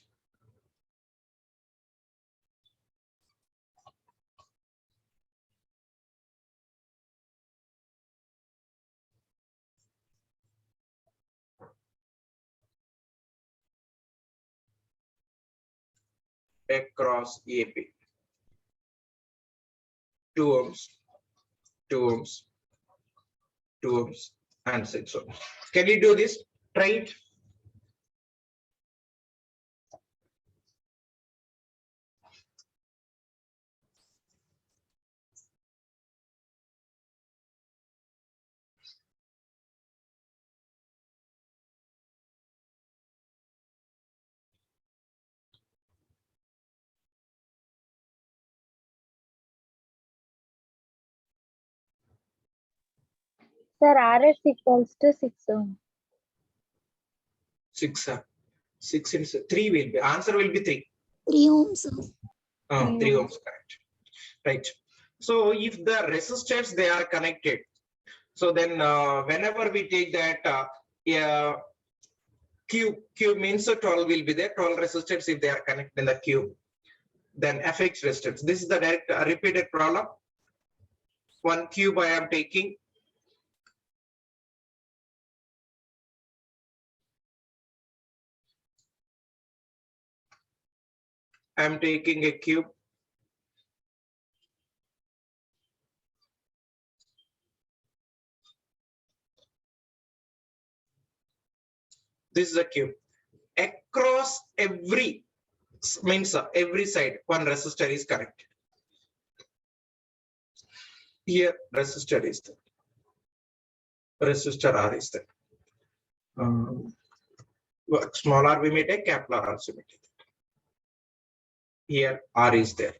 Across AB. 2 ohms, 2 ohms, 2 ohms, and 6 ohms. Can you do this? Try it. Sir, RS equals to 6 ohm. 6 into 3 will be. Answer will be 3. 3 ohms. 3 ohms, correct. Right. So if the resistors, they are connected, so then whenever we take that Cube means so 12 will be there. 12 resistors if they are connected in the cube. Then FX resistance. This is the direct repeated problem. One cube I am taking. I am taking a cube. This is a cube. Across every means every side one resistor is connected. Here resistor is there. Resistor R is there. Small r we may take, capital R also may take. Here R is there.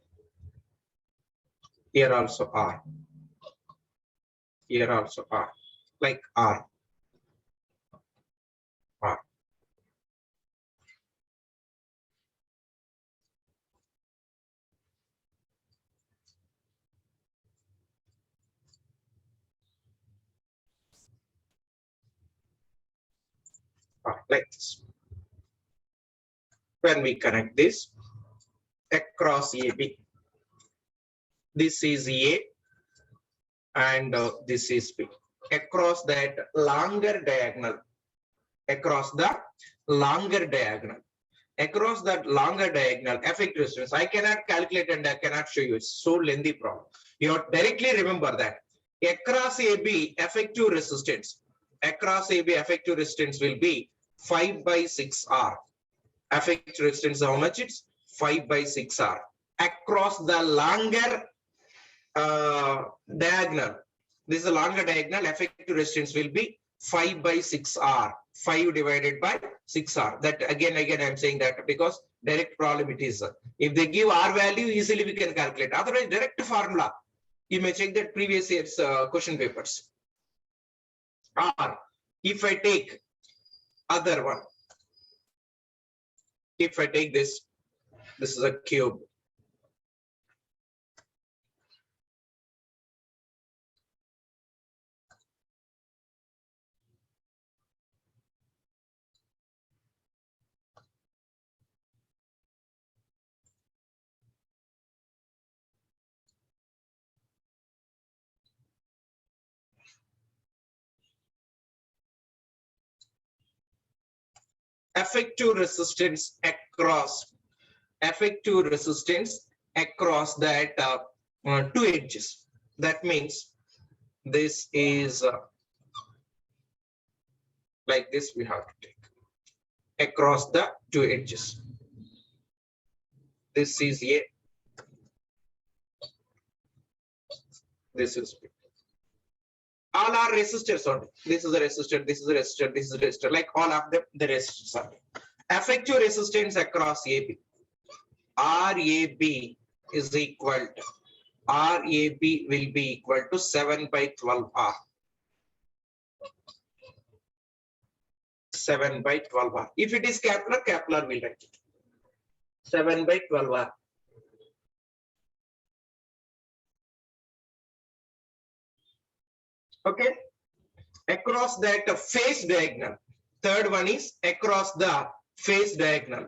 Here also R. Here also R. Like R. R. R. Like this. When we connect this across AB, this is A and this is B. Across that longer diagonal, across the longer diagonal, across that longer diagonal, effective resistance. I cannot calculate and I cannot show you. It's so lengthy problem. You have directly remember that across AB effective resistance. Across AB effective resistance will be 5 by 6R. Effective resistance how much? It's 5 by 6R. Across the longer diagonal, this is a longer diagonal, effective resistance will be 5 by 6R. 5 divided by 6R. That again I'm saying that because direct problem it is. If they give R value, easily we can calculate. Otherwise, direct formula. You may check that previous year's question papers. R. If I take other one, if I take this is a cube. Effective resistance across that two edges. That means this is like this we have to take across the two edges. This is A. This is B. All are resistors only. This is a resistor, this is a resistor, this is a resistor, like all of them, the resistors are. Effective resistance across AB. RAB is equal to, RAB will be equal to 7 by 12R. 7 by 12R. If it is capital, capital will write it. 7 by 12R. Okay. Across that face diagonal. Third one is across the face diagonal.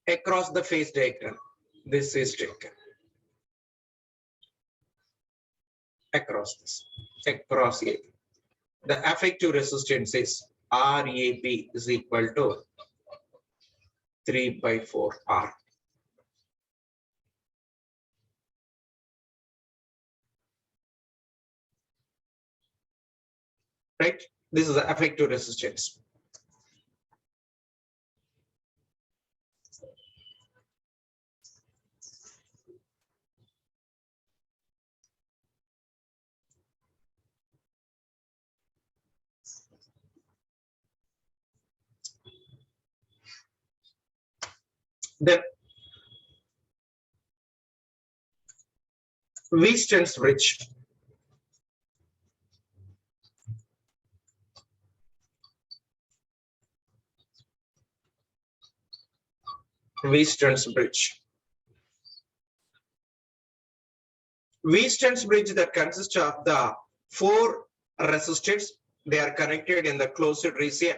Across the face diagram, this is taken. Across this, across A. The effective resistance is RAB is equal to 3 by 4R. Right? This is the effective resistance. Then Wheaton's bridge. Wheaton's bridge. Wheaton's bridge that consists of the 4 resistors. They are connected in the closed region.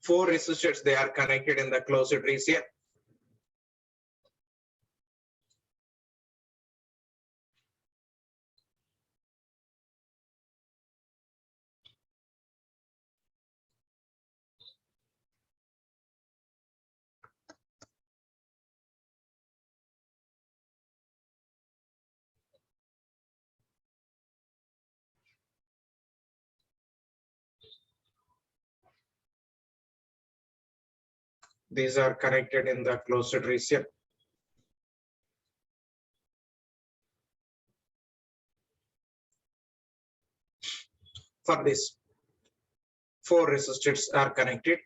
4 resistors, they are connected in the closed region. These are connected in the closed region. For this, 4 resistors are connected.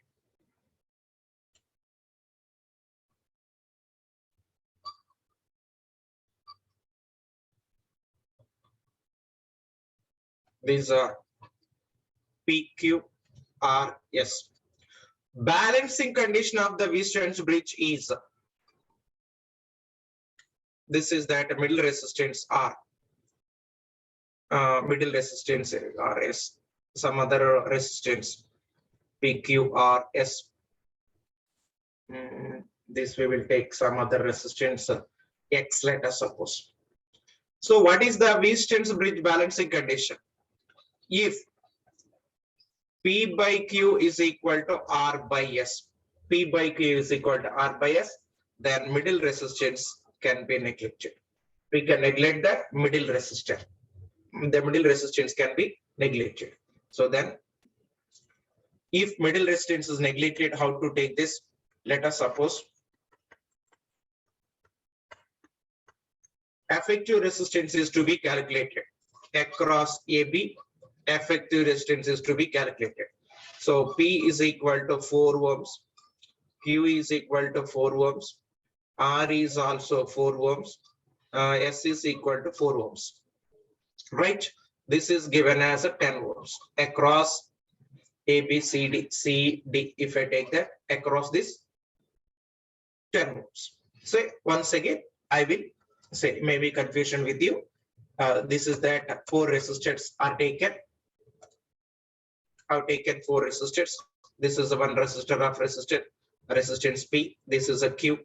These are P, Q, R, S. Balancing condition of the Wheaton's bridge is, this is that middle resistance R, middle resistance R, S, some other resistance P, Q, R, S. This we will take some other resistance X, let us suppose. So what is the Wheaton's bridge balancing condition? If P by Q is equal to R by S, P by Q is equal to R by S, then middle resistance can be neglected. We can neglect the middle resistor. The middle resistance can be neglected. So then, if middle resistance is neglected, how to take this? Let us suppose effective resistance is to be calculated across AB. Effective resistance is to be calculated. So P is equal to 4 ohms, Q is equal to 4 ohms, R is also 4 ohms, S is equal to 4 ohms. Right? This is given as a 10 ohms across A, B, C, D, C, D. If I take that across this 10 ohms. So once again, I will say maybe confusion with you. This is that 4 resistors are taken. I've taken 4 resistors. This is the one resistor of resistance P. This is a Q,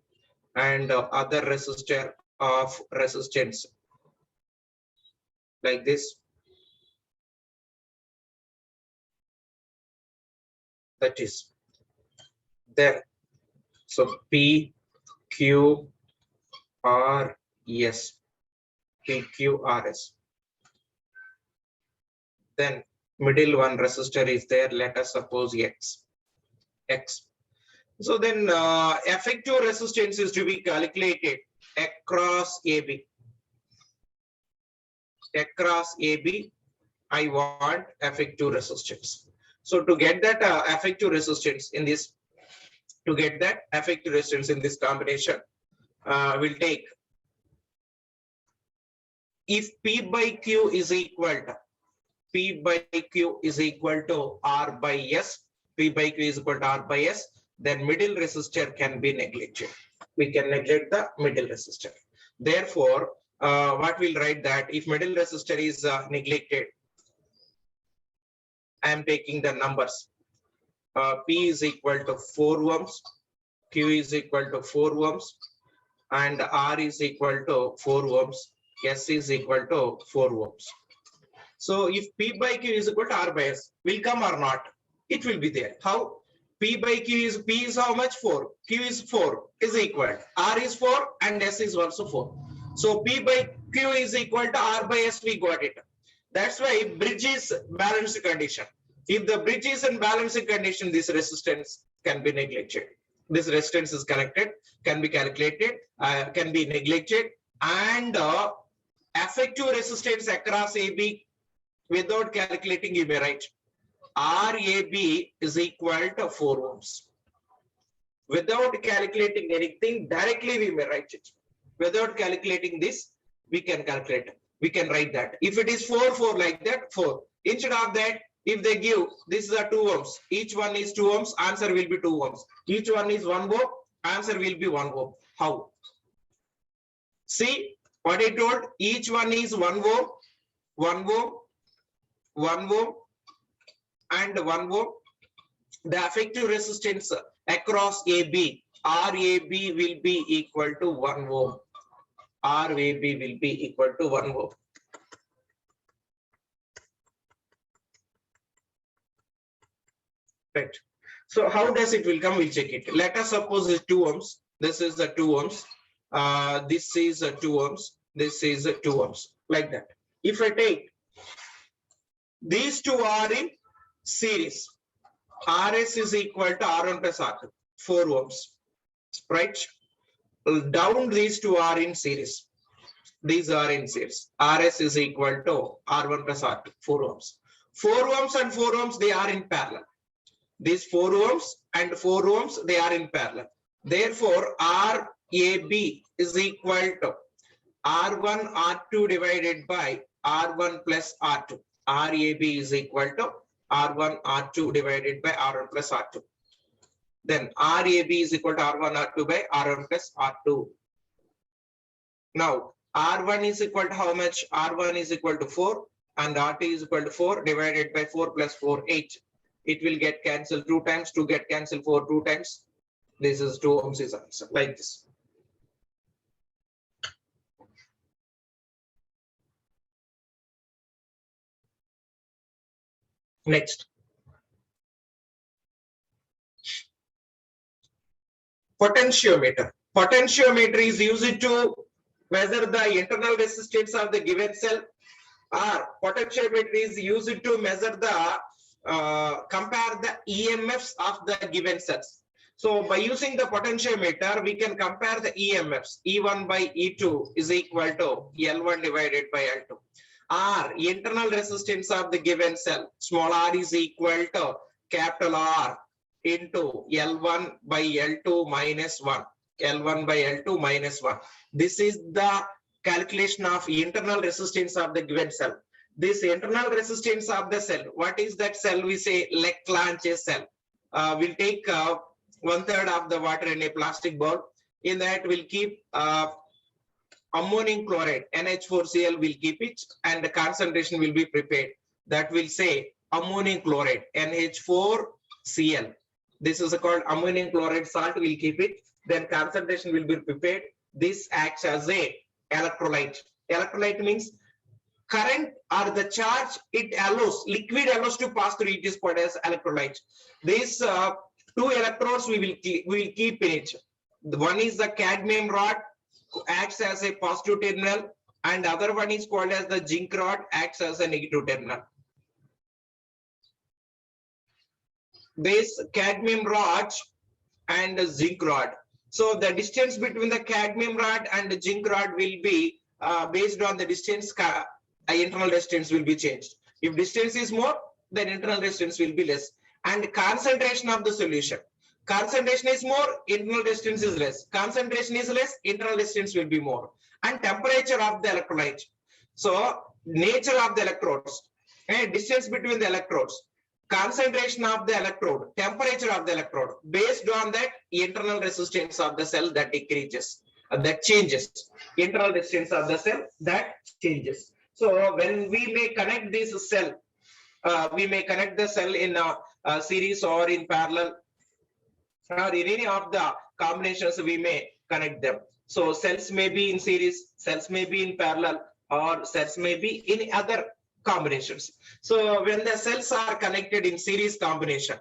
and other resistor of resistance like this. That is there. So P, Q, R, S. P, Q, R, S. Then middle one resistor is there. Let us suppose X. So then effective resistance is to be calculated across AB. Across AB, I want effective resistance. So to get that effective resistance in this, combination, we'll take, if P by Q is equal to R by S, P by Q is equal to R by S, then middle resistor can be neglected. We can neglect the middle resistor. Therefore, what we'll write that if middle resistor is neglected, I am taking the numbers. P is equal to 4 ohms, Q is equal to 4 ohms, and R is equal to 4 ohms, S is equal to 4 ohms. So if P by Q is equal to R by S, will come or not? It will be there. How? P by Q is, P is how much? 4. Q is 4 is equal. R is 4 and S is also 4. So P by Q is equal to R by S, we got it. That's why bridge is balanced condition. If the bridge is in balancing condition, this resistance can be neglected. This resistance is connected, can be calculated, can be neglected, and effective resistance across AB without calculating, you may write RAB is equal to 4 ohms. Without calculating anything, directly we may write it. Without calculating this, we can calculate. We can write that. If it is 4 like that, 4. Instead of that, if they give, this is a 2 ohms. Each one is 2 ohms, answer will be 2 ohms. Each one is 1 ohm, answer will be 1 ohm. How? See what I told, each one is 1 ohm, 1 ohm, 1 ohm, and 1 ohm. The effective resistance across AB, RAB will be equal to 1 ohm. RAB will be equal to 1 ohm. Right. So how does it will come? We'll check it. Let us suppose it's 2 ohms. This is the 2 ohms. This is a 2 ohms. This is a 2 ohms. Like that. If I take these two are in series, RS is equal to R1 plus R2, 4 ohms. Right. Down these two are in series. These are in series. RS is equal to R1 plus R2, 4 ohms. 4 ohms and 4 ohms, they are in parallel. These 4 ohms and 4 ohms, they are in parallel. Therefore, RAB is equal to R1 R2 divided by R1 plus R2. RAB is equal to R1 R2 divided by R1 plus R2. Then RAB is equal to R1 R2 by R1 plus R2. Now R1 is equal to how much? R1 is equal to 4 and R2 is equal to 4 divided by 4 plus 4, 8. It will get cancelled 2 times, 2 get cancelled 4 2 times. This is 2 ohms is answer, like this. Next. Potentiometer. Potentiometer is used to measure the internal resistance of the given cell, or potentiometer is used to measure the compare the EMFs of the given cells. So by using the potentiometer, we can compare the EMFs. E1 by E2 is equal to L1 divided by L2. R, internal resistance of the given cell, small r is equal to capital R into L1 by L2 minus 1. L1 by L2 minus 1. This is the calculation of internal resistance of the given cell. This internal resistance of the cell, what is that cell? We say Leclanche cell. We'll take 1/3 of the water in a plastic bowl. In that we'll keep ammonium chloride, NH4Cl, will keep it, and the concentration will be prepared. That will say ammonium chloride, NH4Cl. This is called ammonium chloride salt, will keep it. Then concentration will be prepared. This acts as a electrolyte. Electrolyte means current or the charge it allows, liquid allows to pass through, it is called as electrolyte. These 2 electrodes we will keep in it. One is the cadmium rod, acts as a positive terminal, and other one is called as the zinc rod, acts as a negative terminal. This cadmium rod and the zinc rod. So the distance between the cadmium rod and the zinc rod will be based on the distance, internal resistance will be changed. If distance is more, then internal resistance will be less. And concentration of the solution. Concentration is more, internal resistance is less. Concentration is less, internal resistance will be more. And temperature of the electrolyte. So nature of the electrodes, distance between the electrodes, concentration of the electrode, temperature of the electrode. Based on that, internal resistance of the cell that decreases, that changes. Internal resistance of the cell that changes. So when we may connect this cell, we may connect the cell in a series or in parallel, or in any of the combinations we may connect them. So cells may be in series, cells may be in parallel, or cells may be in other combinations. So when the cells are connected in series combination,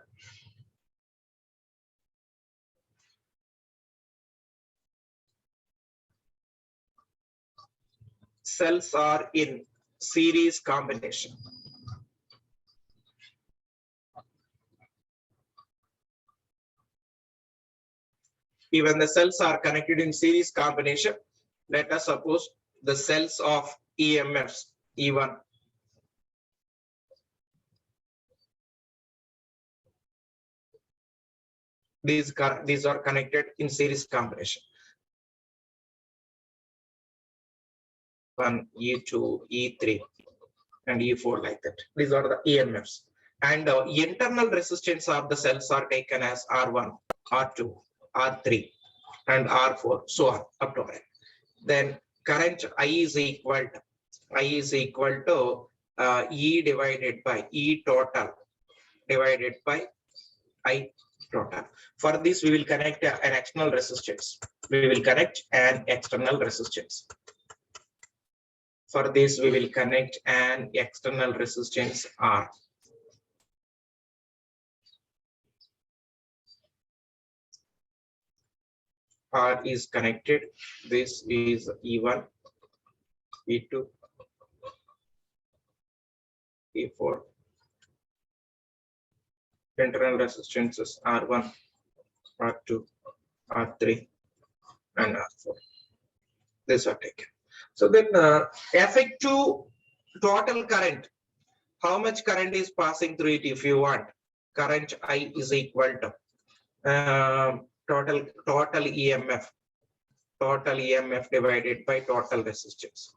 cells are in series combination. Even the cells are connected in series combination, let us suppose the cells of EMFs E1. These are connected in series combination. 1, E2, E3, and E4 like that. These are the EMFs. And internal resistance of the cells are taken as R1, R2, R3, and R4, so on up to n. Then current I is equal to E divided by E total divided by I total. For this, we will connect an external resistance. We will connect an external resistance. For this, we will connect an external resistance R. R is connected. This is E1, E2, E4. Internal resistances R1, R2, R3, and R4. These are taken. So then effective total current, how much current is passing through it if you want? Current I is equal to total EMF divided by total resistance.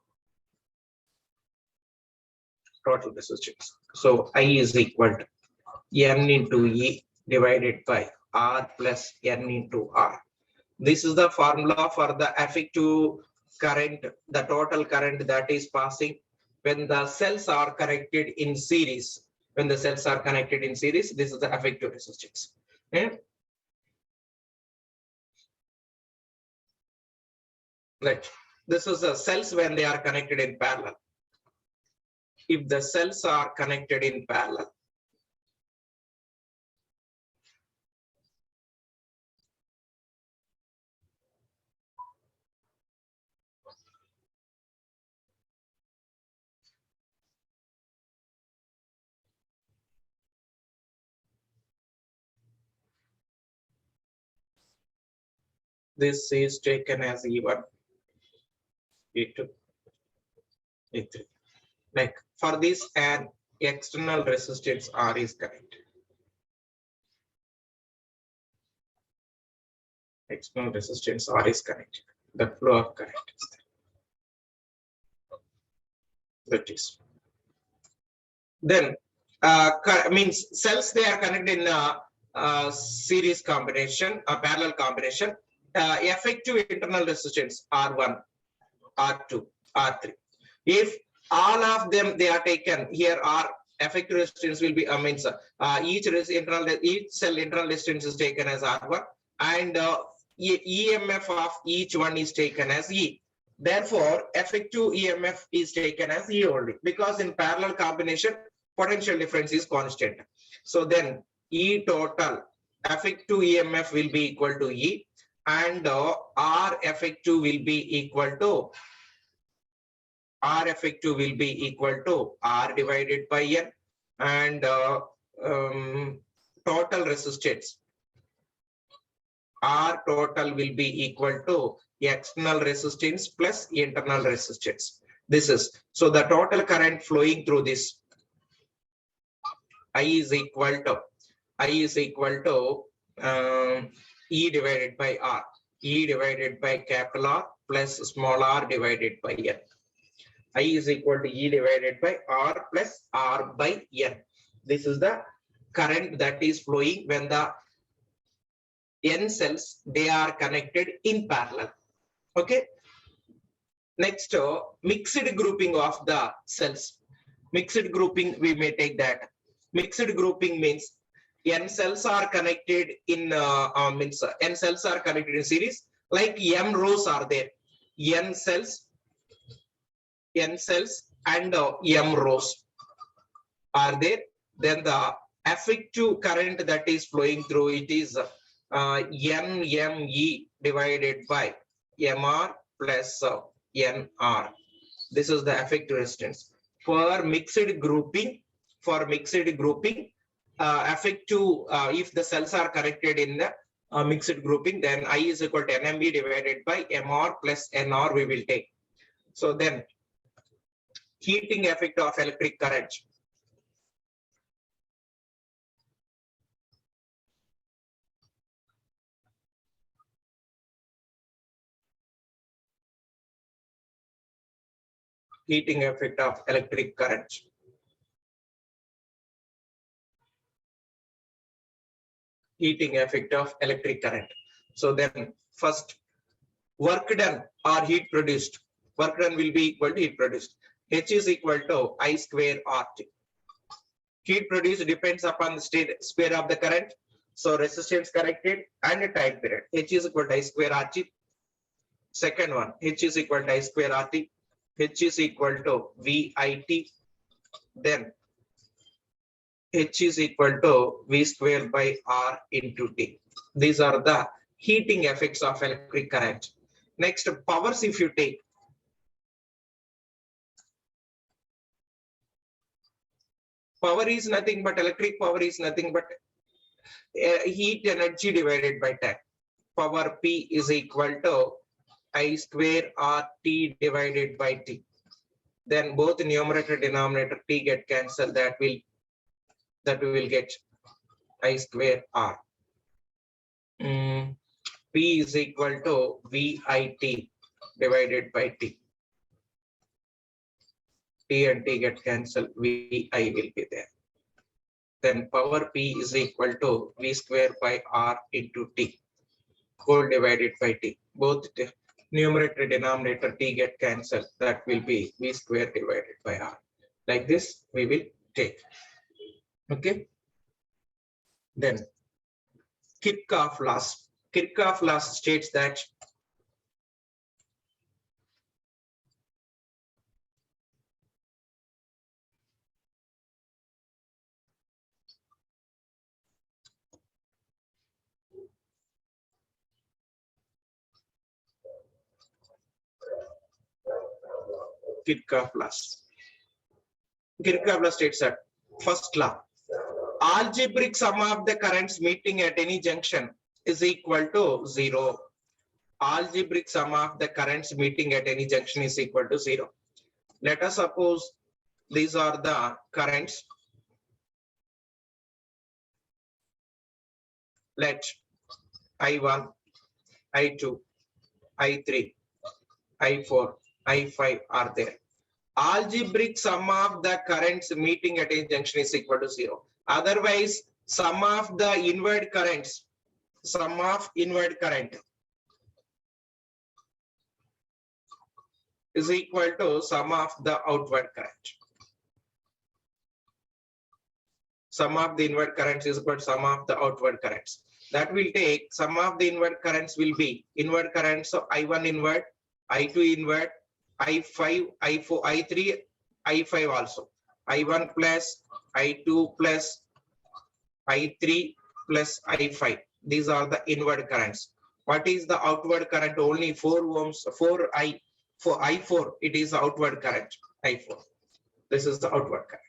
Total resistance. So I is equal to N into E divided by R plus N into R. This is the formula for the effective current, the total current that is passing when the cells are connected in series. When the cells are connected in series, this is the effective resistance. Okay? Right. This is the cells when they are connected in parallel. If the cells are connected in parallel, this is taken as E1, E2, E3. Like for this, an external resistance R is connected. External resistance R is connected. The flow of current is there. That is. Then means cells they are connected in series combination, a parallel combination. Effective internal resistance R1, R2, R3. If all of them they are taken here, are effective resistance will be each cell internal resistance is taken as R1, and EMF of each one is taken as E. Therefore, effective EMF is taken as E only, because in parallel combination potential difference is constant. So then E total effective EMF will be equal to E, and R effective will be equal to R divided by N, and total resistance R total will be equal to external resistance plus internal resistance. This is, so the total current flowing through this I is equal to E divided by R, E divided by capital R plus small r divided by N. I is equal to E divided by R plus R by N. This is the current that is flowing when the N cells they are connected in parallel. Okay. Next, mixed grouping of the cells. Mixed grouping, we may take that. Mixed grouping means N cells are connected in N cells are connected in series, like M rows are there. N cells and M rows are there. Then the effective current that is flowing through it is NME divided by MR plus NR. This is the effective resistance. For mixed grouping, effective if the cells are connected in the mixed grouping, then I is equal to NMB divided by MR plus NR we will take. So then heating effect of electric current. Heating effect of electric current. Heating effect of electric current. So then first work done or heat produced. Work done will be equal to heat produced. H is equal to I square RT. Heat produced depends upon the square of the current. So resistance corrected and the time period. H is equal to I square RT. Second one, H is equal to I square RT. H is equal to VIT. Then H is equal to V square by R into T. These are the heating effects of electric current. Next, powers if you take. Power is nothing but electric power is nothing but heat energy divided by time. Power P is equal to I square RT divided by T. Then both numerator denominator T get cancelled. That we will get I square R. P is equal to VIT divided by T. T and T get cancelled. VI will be there. Then power P is equal to V square by R into T whole divided by T. Both numerator denominator T get cancelled. That will be V square divided by R. Like this we will take. Okay. Then Kirchhoff laws. Kirchhoff laws states that Kirchhoff laws. Kirchhoff law states that first law, algebraic sum of the currents meeting at any junction is equal to 0. Algebraic sum of the currents meeting at any junction is equal to 0. Let us suppose these are the currents. Let I1, I2, I3, I4, I5 are there. Algebraic sum of the currents meeting at a junction is equal to 0. Otherwise, sum of the inward currents, sum of inward current is equal to sum of the outward current. Sum of the inward currents is equal to sum of the outward currents. That will take sum of the inward currents will be inward currents of I1 inward, I2 inward, I5, I4, I3, I5 also. I1 plus, I2 plus, I3 plus, I5. These are the inward currents. What is the outward current? Only 4 ohms, for I4, it is outward current, I4. This is the outward current.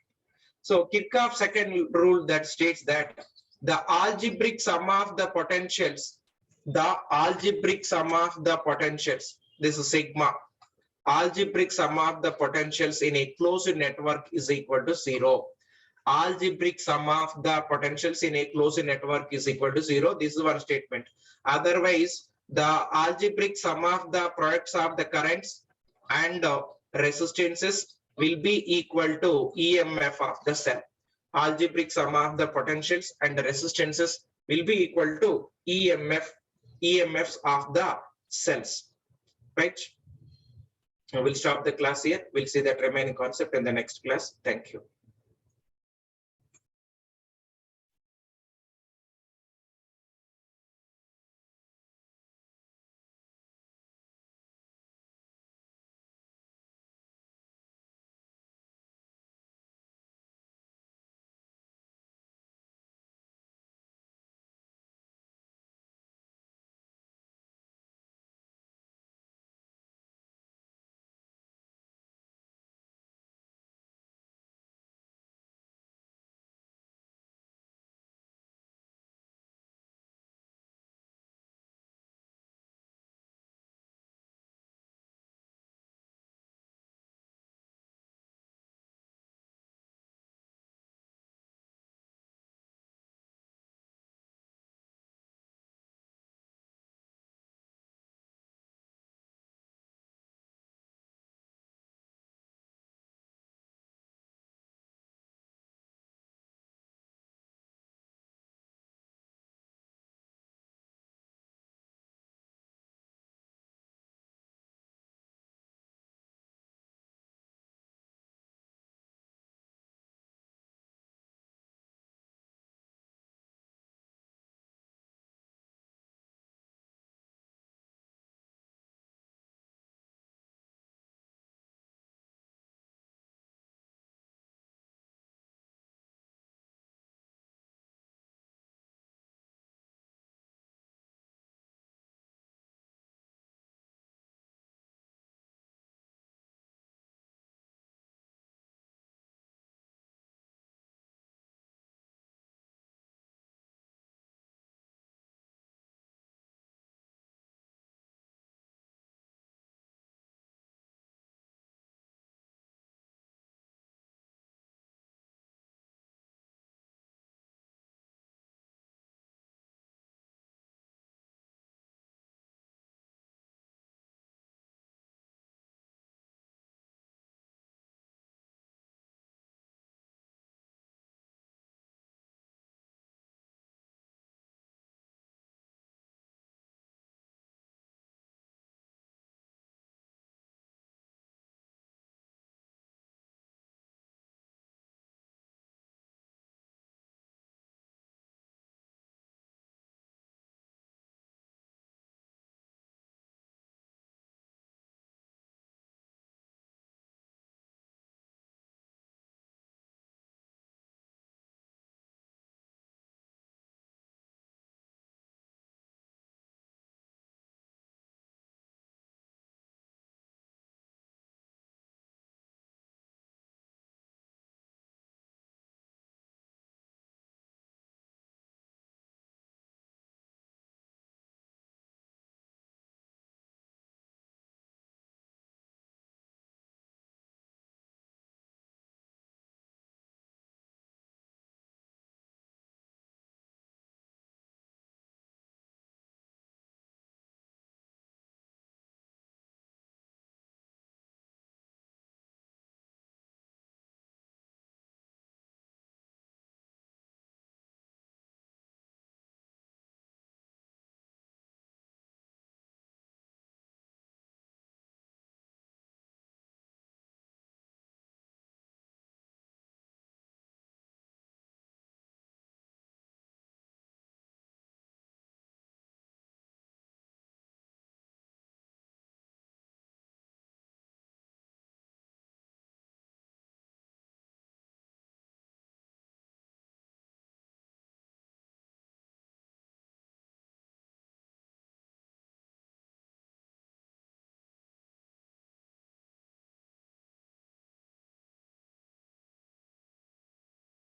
So Kirchhoff's second rule that states that the algebraic sum of the potentials, this is sigma, algebraic sum of the potentials in a closed network is equal to 0. Algebraic sum of the potentials in a closed network is equal to 0. This is one statement. Otherwise, the algebraic sum of the products of the currents and resistances will be equal to EMF of the cell. Algebraic sum of the potentials and the resistances will be equal to EMFs of the cells. Right? We'll stop the class here. We'll see that remaining concept in the next class. Thank you.